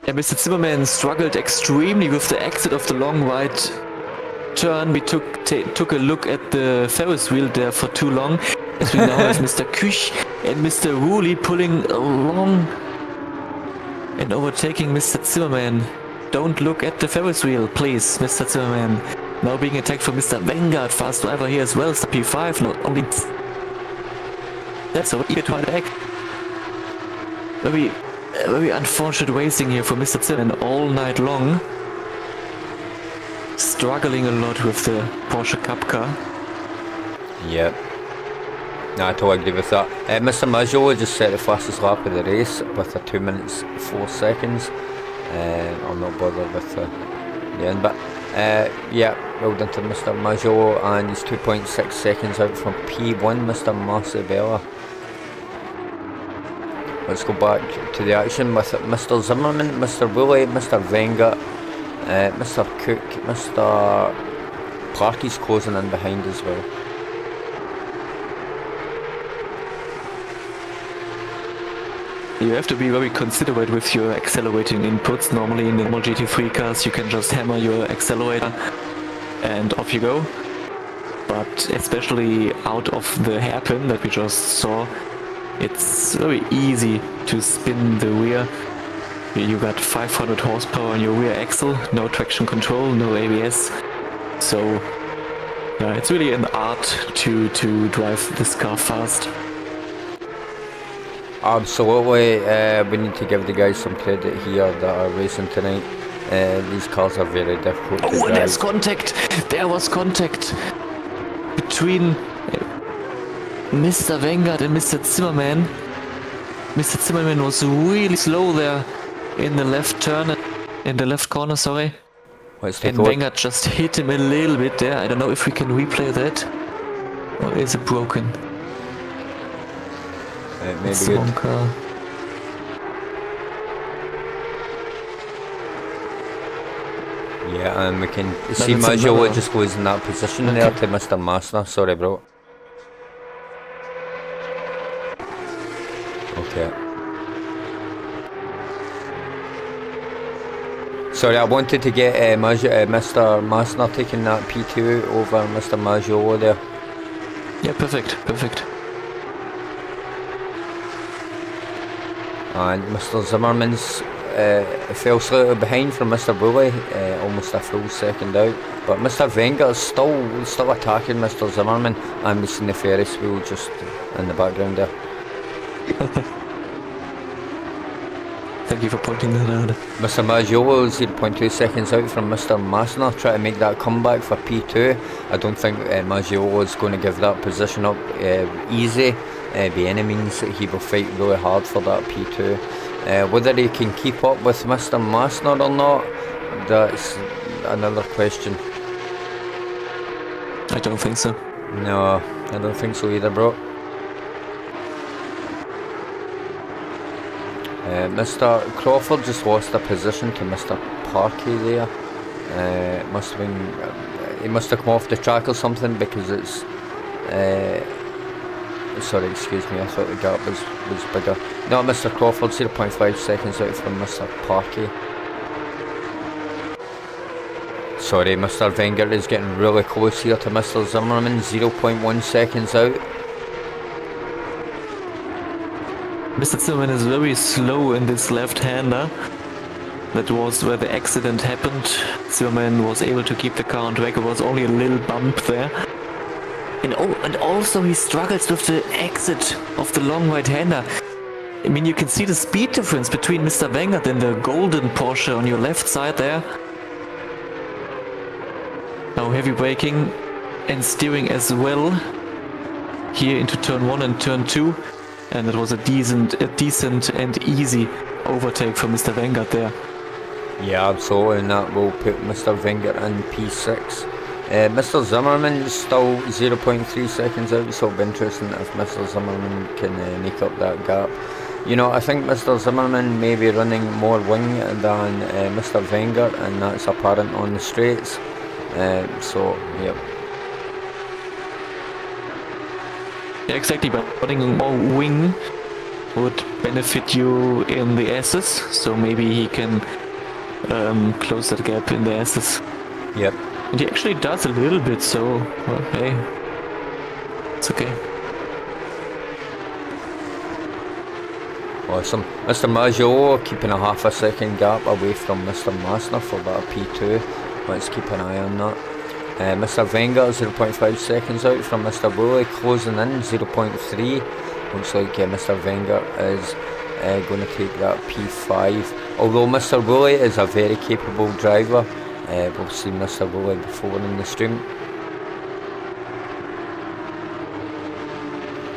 Yeah, Mr. Zimmerman struggled extremely with the exit of the long right turn. We took a look at the Ferris wheel there for too long. As we now have Mr. Kuch and Mr. Woolley pulling along and overtaking Mr. Zimmerman. Don't look at the Ferris wheel, please, Mr. Zimmerman. Now being attacked from Mr. Wengard, fast driver here as well, P5, not only... That's so eager to attack. Very unfortunate racing here for Mr. Zimmerman all night long. Struggling a lot with the Porsche Cup car. Yep. I totally agree with that. Mr. Maggiolo just set the fastest lap of the race with a 2 minutes 4 seconds. I'm not bothered with the end, but yeah, well done to Mr. Maggio, and he's 2.6 seconds out from P1, Mr. Marcibella. Let's go back to the action with Mr. Zimmerman, Mr. Woolley, Mr. Wenger, Mr. Cook, Mr. Parky's closing in behind as well. You have to be very considerate with your accelerating inputs. Normally in the normal GT3 cars you can just hammer your accelerator and off you go. But especially out of the hairpin that we just saw, it's very easy to spin the rear. You got 500 horsepower on your rear axle, no traction control, no ABS. So yeah, it's really an art to drive this car fast. Absolutely, we need to give the guys some credit here that are racing tonight. These cars are very difficult to drive. Oh, and there's contact! There was contact between Mr. Wenger and Mr. Zimmerman. Mr. Zimmerman was really slow there in the left turn, in the left corner, sorry. And Wenger just hit him a little bit there. I don't know if we can replay that. Or is it broken? Maybe good. Car. Yeah, and we can see Maggio just goes in that position there to Mr. Massner. Sorry, bro. Okay. Sorry, I wanted to get Mr. Massner taking that P2 over Mr. Maggio there. Yeah, perfect, perfect. And Mr. Zimmerman's fell slightly behind from Mr. Woolley, almost a full second out. But Mr. Wenger is still attacking Mr. Zimmerman, and we've seen the Ferris wheel just in the background there. Thank you for pointing that out. Mr. Maggio is 0.2 seconds out from Mr. Massner, trying to make that comeback for P2. I don't think Maggio is going to give that position up easy. By any means, he will fight really hard for that P2. Whether he can keep up with Mr. Massner or not, that's another question. I don't think so. No, I don't think so either, bro. Mr. Crawford just lost a position to Mr. Parky there. Must have been, he must have come off the track or something, because it's sorry, excuse me, I thought the gap was bigger. No, Mr. Crawford 0.5 seconds out from Mr. Parky. Sorry, Mr. Wenger is getting really close here to Mr. Zimmerman, 0.1 seconds out. Mr. Zimmerman is very slow in this left-hander. That was where the accident happened. Zimmerman was able to keep the car on track. It was only a little bump there. And also he struggles with the exit of the long right-hander. I mean, you can see the speed difference between Mr. Wenger and the golden Porsche on your left side there. Now heavy braking and steering as well here into turn 1 and turn 2. And it was a decent and easy overtake for Mr. Wenger there. Yeah, absolutely, and that will put Mr. Wenger in P6. Mr. Zimmerman is still 0.3 seconds out, so it'll be interesting if Mr. Zimmerman can make up that gap. You know, I think Mr. Zimmerman may be running more wing than Mr. Wenger, and that's apparent on the straights. So, yeah. Yeah, exactly, but running more wing would benefit you in the S's, so maybe he can close that gap in the S's. Yep. And he actually does a little bit, so, well, hey, it's okay. Awesome. Mr. Maggio keeping a half a second gap away from Mr. Massner for that P2. Let's keep an eye on that. Mr. Wenger 0.5 seconds out from Mr. Woolley, closing in 0.3. Looks like Mr. Wenger is going to take that P5. Although Mr. Woolley is a very capable driver. We've seen Mr. Woolley before in the stream.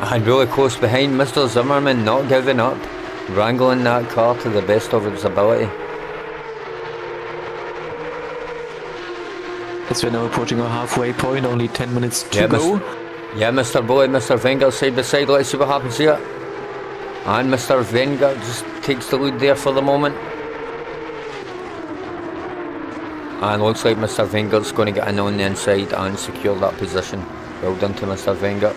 And really close behind, Mr. Zimmerman not giving up, wrangling that car to the best of his ability. As we're now approaching our halfway point, only 10 minutes to go. Yeah, Mr. Bully, Mr. Wenger side by side. Let's see what happens here. And Mr. Wenger just takes the lead there for the moment. And looks like Mr. Wenger's going to get in on the inside and secure that position. Well done to Mr. Wenger.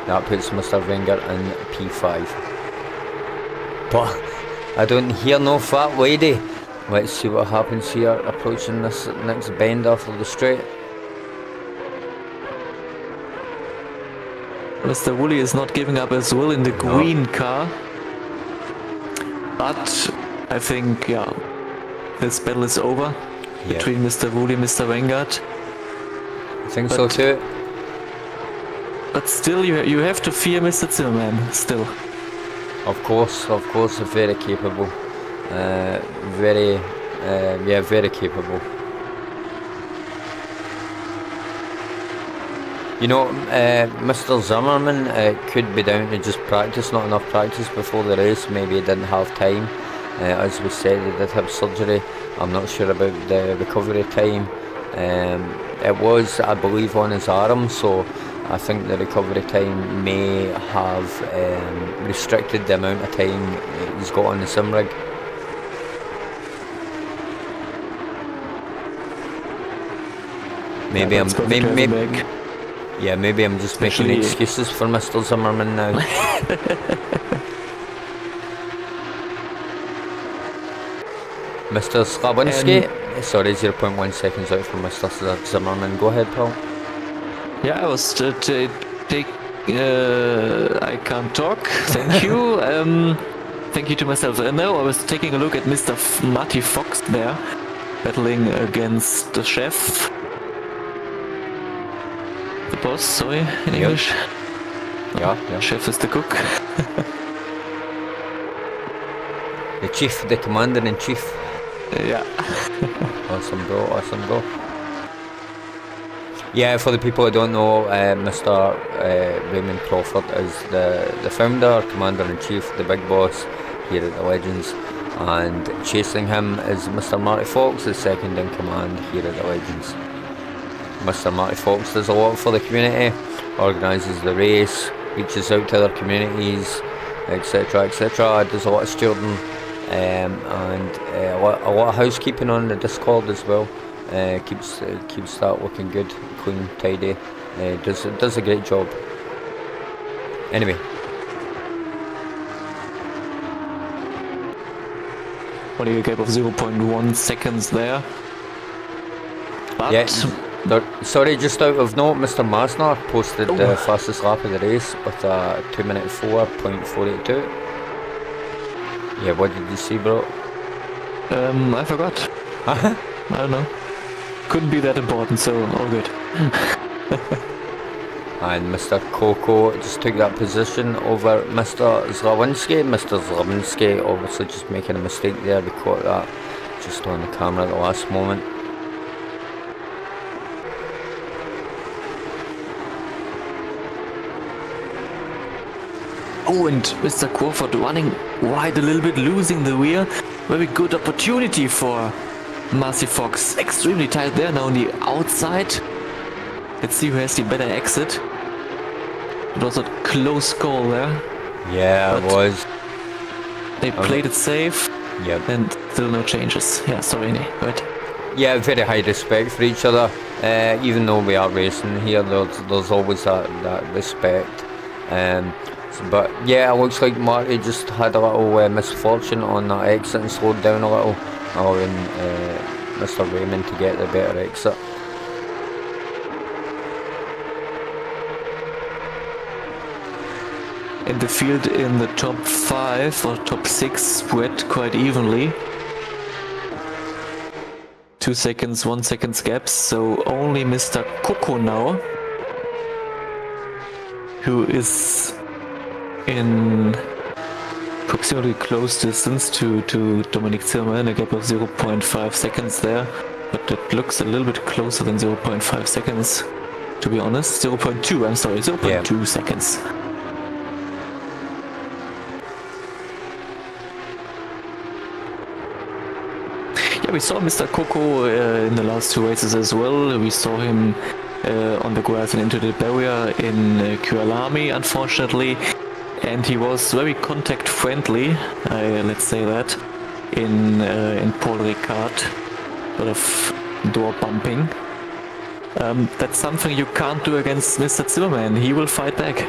That puts Mr. Wenger in P5. But I don't hear no fat lady. Let's see what happens here, approaching this next bend off of the straight. Mr. Woolley is not giving up as well in the green car. But I think, yeah, this battle is over between Mr. Woolley and Mr. Wenger. I think so too. But still, you have to fear Mr. Zimmerman, still. Of course, very capable. Very capable. You know, Mr. Zimmerman could be down to just practice, not enough practice before the race. Maybe he didn't have time. As we said, he did have surgery. I'm not sure about the recovery time. It was, I believe, on his arm, so I think the recovery time may have restricted the amount of time he's got on the sim rig. Maybe I'm just making excuses for Mr. Zimmerman now. Mr. Slawinski, sorry, 0.1 seconds out from Mr. Zimmerman. Go ahead, Paul. Yeah, I was I can't talk. Thank you. Thank you to myself. No, I was taking a look at Mr. Marty Fox there, battling against the chef. The boss, sorry, in English. Yeah. Chef is the cook. The chief, the commander-in-chief. Yeah. Awesome, bro. Yeah, for the people who don't know, Mr. Raymond Crawford is the founder, commander-in-chief, the big boss here at the Legends, and chasing him is Mr. Marty Fox, the second in command here at the Legends. Mr. Marty Fox does a lot for the community, organises the race, reaches out to other communities, etc, does a lot of stewarding, and a lot of housekeeping on the Discord as well. Keeps that looking good, clean, tidy. Does a great job. Anyway, what do you gap of 0.1 seconds there? But yeah. Sorry, just out of note, Mr. Masner posted the fastest lap of the race with a 2:04.482. Yeah, what did you see, bro? I forgot. I don't know. Couldn't be that important, so all good. And Mr. Coco just took that position over Mr. Slawinski. Mr. Slawinski obviously just making a mistake there. We caught that just on the camera at the last moment. Oh, and Mr. Crawford running wide a little bit, losing the rear. Very good opportunity for Marty Fox. Extremely tight there, now on the outside. Let's see who has the better exit. It was a close call there. Yeah, it was. They played it safe. Yep. And still no changes. Yeah, sorry, right? Yeah, very high respect for each other. Even though we are racing here, there's always that respect. But yeah, it looks like Marty just had a little misfortune on that exit and slowed down a little, allowing Mr. Raymond to get the better exit. In the field in the top 5 or top 6 spread quite evenly. 2 seconds, 1 second gaps, so only Mr. Coco now, who is in approximately close distance to Dominic Zimmerman, a gap of 0.5 seconds there, but it looks a little bit closer than 0.5 seconds, to be honest. 0.2, I'm sorry, 0.2 seconds. Yeah, we saw Mr. Coco in the last 2 races as well. We saw him on the grass and into the barrier in Kyalami, unfortunately, and he was very contact friendly, let's say that, in Paul Ricard, sort of door bumping. That's something you can't do against Mr. Zimmerman. He will fight back.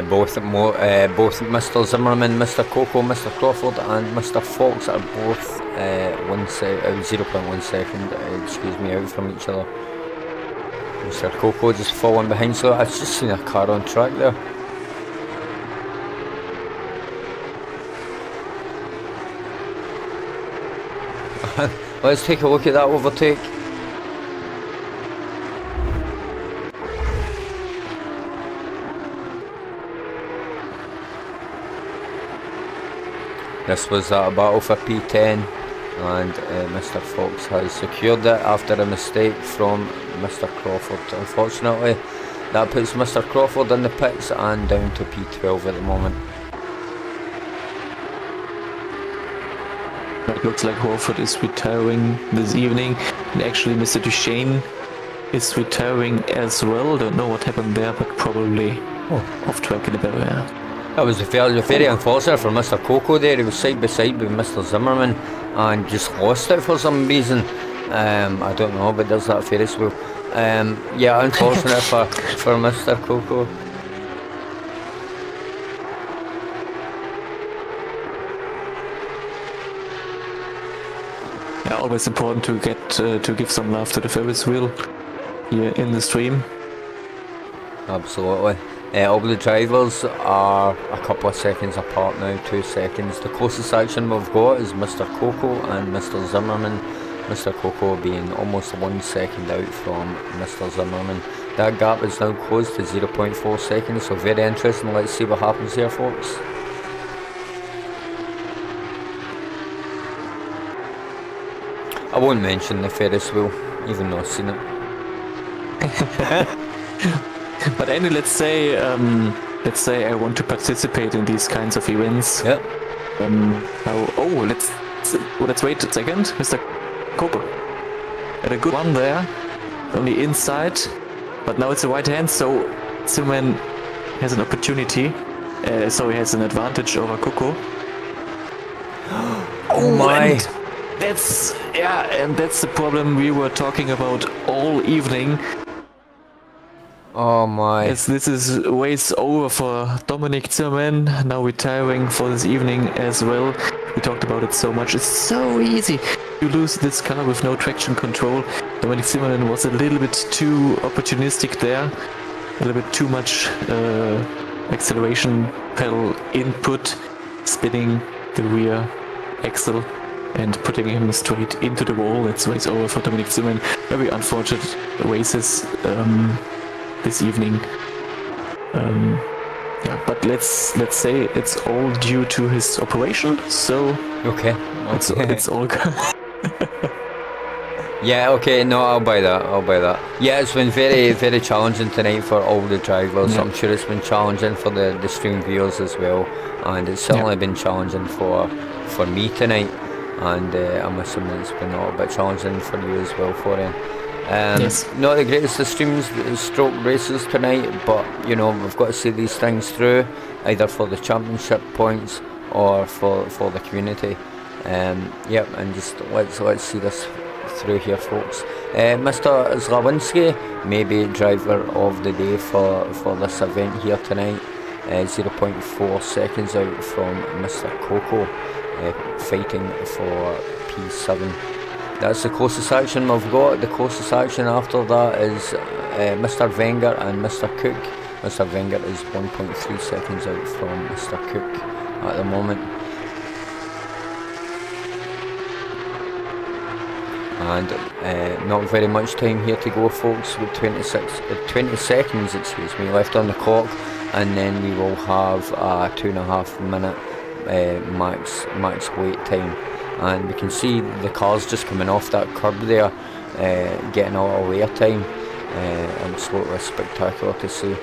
Both Mr. Zimmerman, Mr. Coco, Mr. Crawford and Mr. Fox are both 0.1 second out from each other. Mr. Coco just falling behind, so I've just seen a car on track there. Let's take a look at that overtake. This was a battle for P10, and Mr. Fox has secured it after a mistake from Mr. Crawford. Unfortunately, that puts Mr. Crawford in the pits and down to P12 at the moment. It looks like Crawford is retiring this evening, and actually Mr. Duchesne is retiring as well. Don't know what happened there, but probably off track in the barrier. That was very unfortunate for Mr. Coco there. He was side by side with Mr. Zimmerman and just lost it for some reason. I don't know, but there's that Ferris wheel. Yeah, unfortunate for Mr. Coco. Yeah, always important to get to give some love to the Ferris wheel here in the stream. Absolutely. All the drivers are a couple of seconds apart now, 2 seconds. The closest action we've got is Mr. Coco and Mr. Zimmerman. Mr. Coco being almost 1 second out from Mr. Zimmerman. That gap is now closed to 0.4 seconds, so very interesting. Let's see what happens here, folks. I won't mention the Ferris wheel, even though I've seen it. But Andy, let's say I want to participate in these kinds of events. Yeah. Let's wait a second, Mr. Coco. Had a good one there, only inside, but now it's the right hand, so Zimmerman has an opportunity. So he has an advantage over Coco. Oh my! And that's the problem we were talking about all evening. Oh my. Yes, this is race over for Dominic Zimmerman, now retiring for this evening as well. We talked about it so much. It's so easy to lose this car with no traction control. Dominic Zimmerman was a little bit too opportunistic there. A little bit too much acceleration pedal input, spinning the rear axle and putting him straight into the wall. That's race over for Dominic Zimmerman. Very unfortunate races this evening. Yeah, but let's say it's all due to his operation. So okay. It's all good. Yeah, okay, no, I'll buy that. Yeah, it's been very, very challenging tonight for all the drivers. Yeah. I'm sure it's been challenging for the stream viewers as well, and it's certainly been challenging for me tonight, and I'm assuming it's been a little bit challenging for you as well, Florian. Yes. Not the greatest of streams, stroke races tonight, but you know, we've got to see these things through, either for the championship points or for the community. Yep, and just let's see this through here, folks. Mr. Zlawinski, maybe driver of the day for this event here tonight. 0.4 seconds out from Mr. Coco, fighting for P7. That's the closest action we've got. The closest action after that is Mr. Wenger and Mr. Cook. Mr. Wenger is 1.3 seconds out from Mr. Cook at the moment. And not very much time here to go, folks, with 20 seconds left on the clock, and then we will have a 2.5 minute max wait time. And we can see the cars just coming off that curb there, getting a lot of wear time. Absolutely spectacular to see.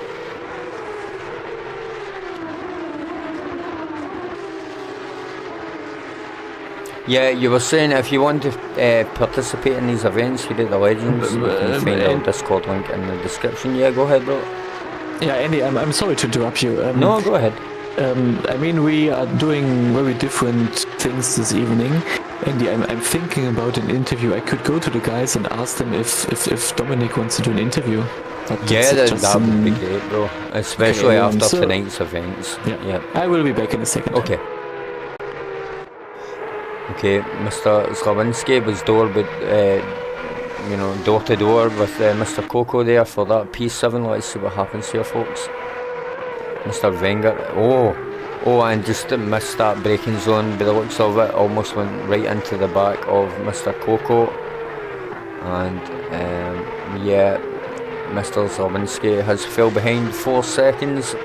Yeah, you were saying if you want to participate in these events here at the Legends, you can find our Discord link in the description. Yeah, go ahead, bro. Yeah, Andy, I'm sorry to interrupt you. No, go ahead. I mean, we are doing very different things this evening. Andy, I'm thinking about an interview. I could go to the guys and ask them if Dominic wants to do an interview. Yeah, that would be great, bro. Especially after tonight's events. Yeah. I will be back in a second. Okay. Okay, Mr. Slawinski was door to door with Mr. Coco there for that P7. Let's see what happens here, folks. Mr. Wenger, and just missed that braking zone by the looks of it, almost went right into the back of Mr. Coco, and yeah, Mr. Slawinski has fell behind 4 seconds,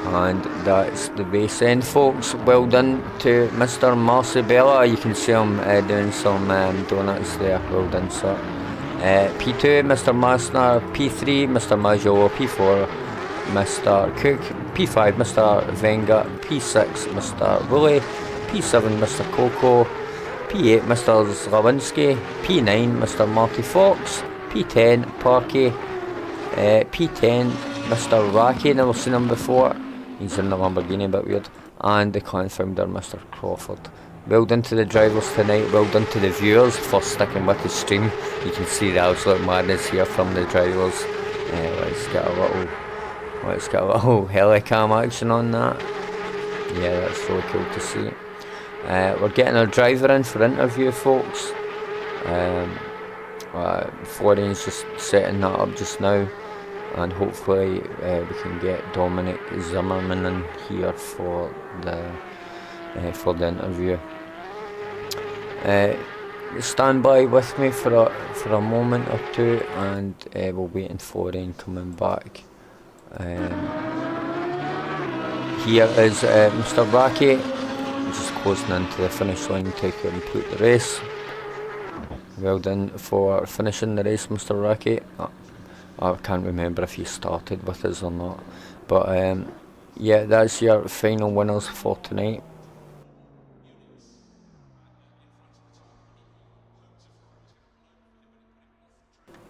and that's the race end, folks. Well done to Mr. Marcibella. You can see him doing some donuts there. Well done, sir. P2, Mr. Masner. P3, Mr. Majolo. P4, Mr. Cook. P5, Mr. Wenger. P6, Mr. Woolley. P7, Mr. Coco. P8, Mr. Slawinski. P9, Mr. Marty Fox. P10, Parky. P10, Mr. Raki. Never seen him before. He's in the Lamborghini, a bit weird. And the confounder, Mr. Crawford. Well done to the drivers tonight, well done to the viewers for sticking with the stream. You can see the absolute madness here from the drivers. Let's get a little helicam action on that. Yeah, that's really cool to see. We're getting our driver in for interview, folks. Florian's just setting that up just now, and hopefully we can get Dominic Zimmerman in here for the interview. Stand by with me for a moment or two, and we'll wait on Florian coming back. Here is Mr. Raki, just closing into the finish line to complete the race. Well done for finishing the race, Mr. Raki. I can't remember if you started with us or not, but yeah, that's your final winners for tonight.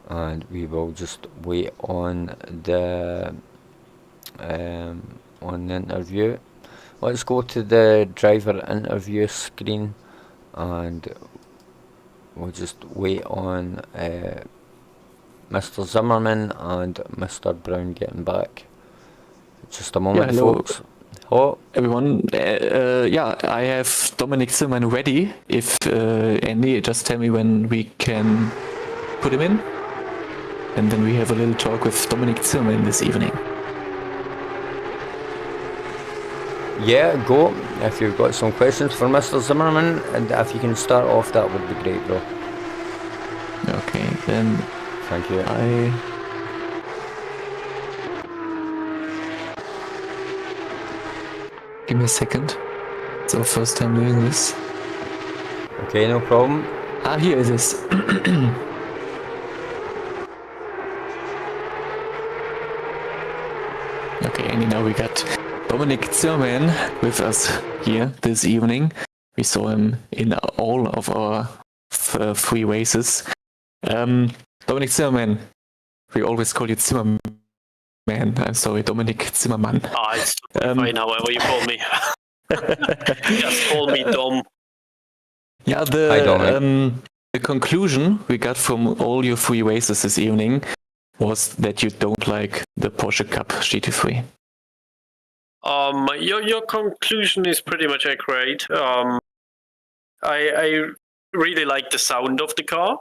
And we will just wait on the interview. Let's go to the driver interview screen, and we'll just wait on Mr. Zimmerman and Mr. Brown getting back. Just a moment, folks. Hello everyone. I have Dominic Zimmerman ready. If Andy, just tell me when we can put him in, and then we have a little talk with Dominic Zimmerman this evening. Yeah, go. If you've got some questions for Mr. Zimmerman, and if you can start off, that would be great, bro. Okay, then. Thank you. Give me a second. It's our first time doing this. Okay, no problem. Here it is. Okay, and now we got Dominic Zimmerman with us here this evening. We saw him in all of our 3 races. Dominic Zimmerman. We always call you Zimmerman. I'm sorry, Dominic Zimmerman. It's fine, however you call me. Just call me Dom. Yeah, the conclusion we got from all your 3 races this evening was that you don't like the Porsche Cup GT3. Your conclusion is pretty much accurate. I really like the sound of the car.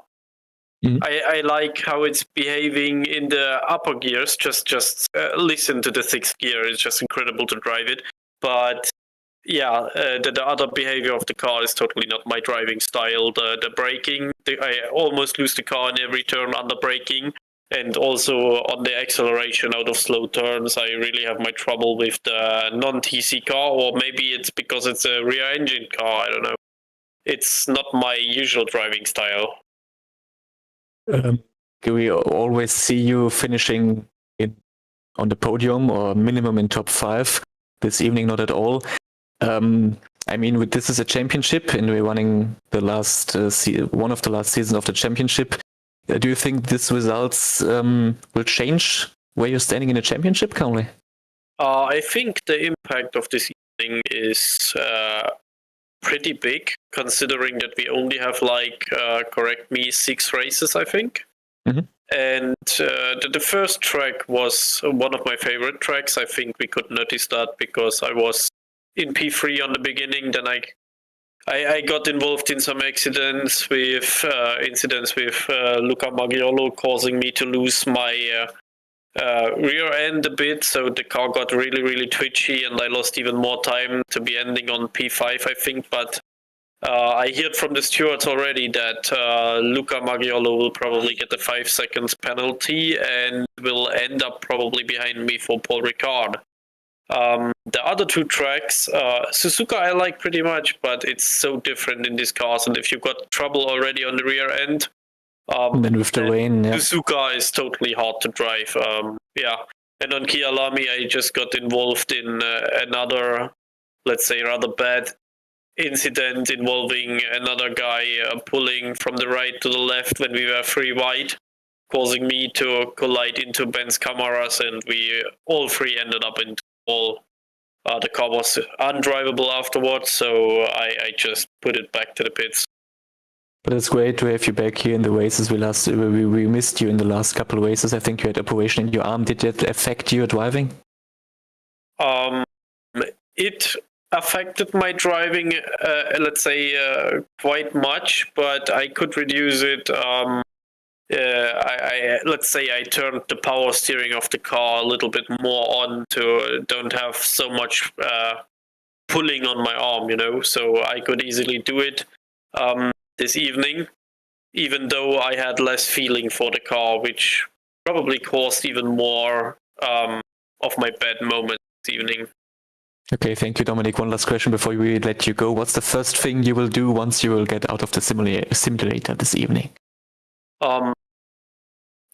Mm-hmm. I like how it's behaving in the upper gears. Just listen to the 6th gear. It's just incredible to drive it. But yeah, the other behavior of the car is totally not my driving style. The braking, I almost lose the car in every turn under braking. And also on the acceleration out of slow turns, I really have my trouble with the non-TC car. Or maybe it's because it's a rear engine car. I don't know. It's not my usual driving style. We always see you finishing on the podium or minimum in top 5. This evening, not at all. I mean, this is a championship, and we're running the last one of the last seasons of the championship. Do you think this results will change where you're standing in the championship currently? I think the impact of this evening is pretty big, considering that we only have correct me, 6 races, I think. Mm-hmm. And the first track was one of my favorite tracks. I think we could notice that because I was in P3 on the beginning. Then I got involved in some incidents with Luca Maggiolo, causing me to lose my rear end a bit. So the car got really, really twitchy, and I lost even more time to be ending on P5, I think. But I heard from the stewards already that Luca Maggiolo will probably get a 5 seconds penalty and will end up probably behind me for Paul Ricard. The other 2 tracks, Suzuka I like pretty much, but it's so different in these cars. And if you've got trouble already on the rear end, then with the rain, Suzuka is totally hard to drive. And on Kyalami, I just got involved in another, let's say, rather bad incident involving another guy pulling from the right to the left when we were 3 wide, causing me to collide into Ben's cameras, and we all 3 ended up in wall. The car was undrivable afterwards, so I just put it back to the pits. But it's great to have you back here in the races. We missed you in the last couple of races. I think you had operation in your arm. Did that affect your driving? It affected my driving, let's say, quite much, but I could reduce it. Let's say I turned the power steering of the car a little bit more on to don't have so much pulling on my arm, so I could easily do it this evening, even though I had less feeling for the car, which probably caused even more of my bad moments this evening. Okay, thank you, Dominic. One last question before we let you go. What's the first thing you will do once you will get out of the simulator this evening?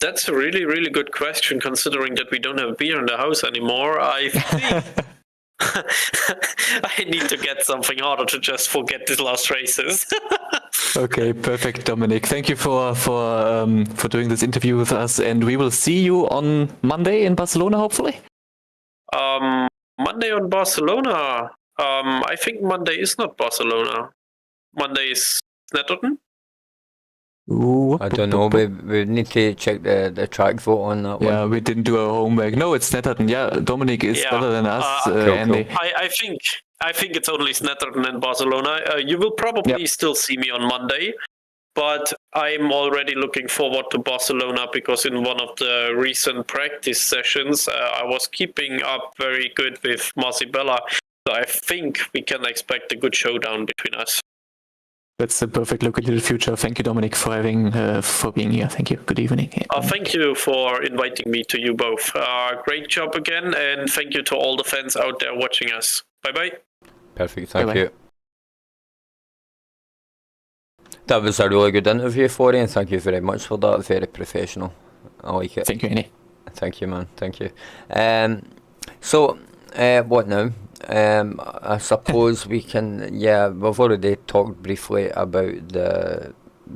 That's a really, really good question, considering that we don't have beer in the house anymore. I think I need to get something harder to just forget these last races. Okay, perfect, Dominic. Thank you for doing this interview with us, and we will see you on Monday in Barcelona, hopefully. Monday on Barcelona. I think Monday is not Barcelona. Monday is Snetterton. I don't know. We need to check the track vote on that one. Yeah, we didn't do our homework. No, it's Snetterton. Yeah, Dominic is better than us, Andy. Cool. I think it's only Snetterton and Barcelona. You will probably still see me on Monday, but I'm already looking forward to Barcelona because in one of the recent practice sessions, I was keeping up very good with Marcibella. So I think we can expect a good showdown between us. That's the perfect look into the future. Thank you, Dominic, for being here. Thank you. Good evening. Thank you for inviting me to you both. Great job again, and thank you to all the fans out there watching us. Bye-bye. Perfect. Thank you. That was a really good interview for you, and thank you very much for that. Very professional. I like it. Thank you, Andy. Thank you, man. Thank you. So, what now? I suppose we can. Yeah, we've already talked briefly about the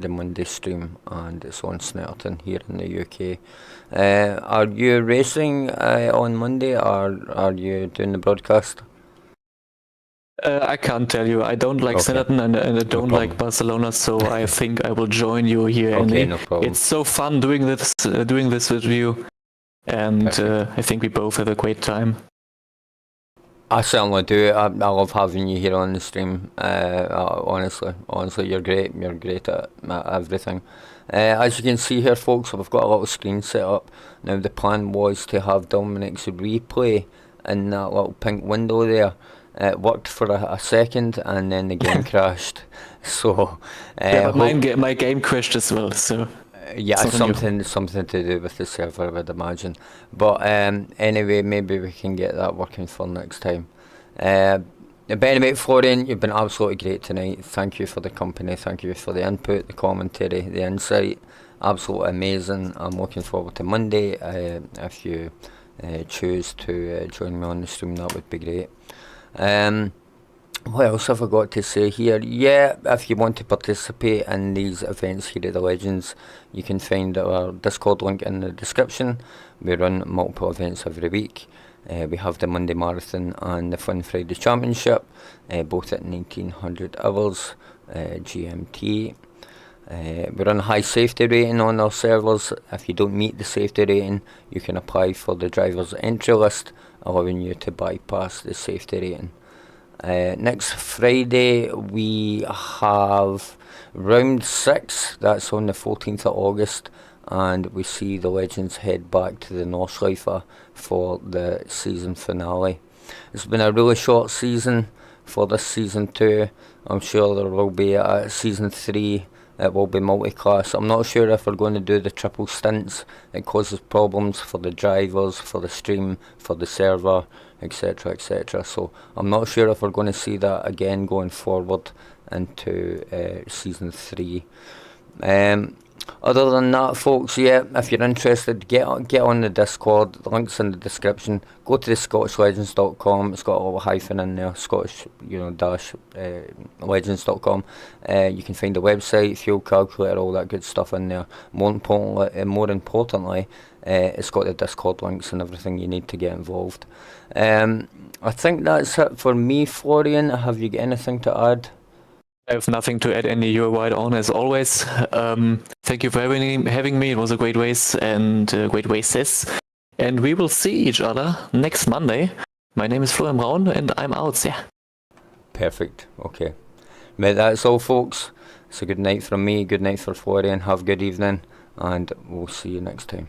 Monday stream, and it's on Snetterton here in the UK. Are you racing on Monday, or are you doing the broadcast? I can't tell you. I don't like Snetterton and I don't like Barcelona, so I think I will join you here, Andy. No problem. It's so fun doing this with you, and I think we both had a great time. I certainly do. I love having you here on the stream. Honestly, you're great. You're great at everything. As you can see here, folks, we've got a little screen set up. Now, the plan was to have Dominic's replay in that little pink window there. It worked for a second, and then the game crashed. So, but my game crashed as well. So. Yeah, something to do with the server, I would imagine. But anyway, maybe we can get that working for next time. But anyway, Florian, you've been absolutely great tonight. Thank you for the company. Thank you for the input, the commentary, the insight. Absolutely amazing. I'm looking forward to Monday. If you choose to join me on the stream, that would be great. What else have I got to say here? Yeah, if you want to participate in these events here at the Legends, you can find our Discord link in the description. We run multiple events every week. We have the Monday Marathon and the Fun Friday Championship, both at 1900 hours GMT. We run a high safety rating on our servers. If you don't meet the safety rating, you can apply for the driver's entry list, allowing you to bypass the safety rating. Next Friday we have round 6, that's on the 14th of August, and we see the Legends head back to the Nordschleife for the season finale. It's been a really short season for this season 2. I'm sure there will be a season 3. It will be multi-class. I'm not sure if we're going to do the triple stints. It causes problems for the drivers, for the stream, for the server, etc, etc. So I'm not sure if we're going to see that again going forward into season 3. Other than that, folks, yeah, if you're interested, get on the Discord. The link's in the description. Go to the scottishlegends.com. It's got a little hyphen in there, Scottish, dash legends.com. You can find the website, fuel calculator, all that good stuff in there. More importantly, it's got the Discord links and everything you need to get involved. I think that's it for me, Florian. Have you got anything to add? I have nothing to add, Andy. You're right on as always. Thank you for having me. It was a great race and great races. And we will see each other next Monday. My name is Florian Braun and I'm out. Yeah. Perfect. Okay. But that's all, folks. It's a good night from me. Good night for Florian. Have a good evening. And we'll see you next time.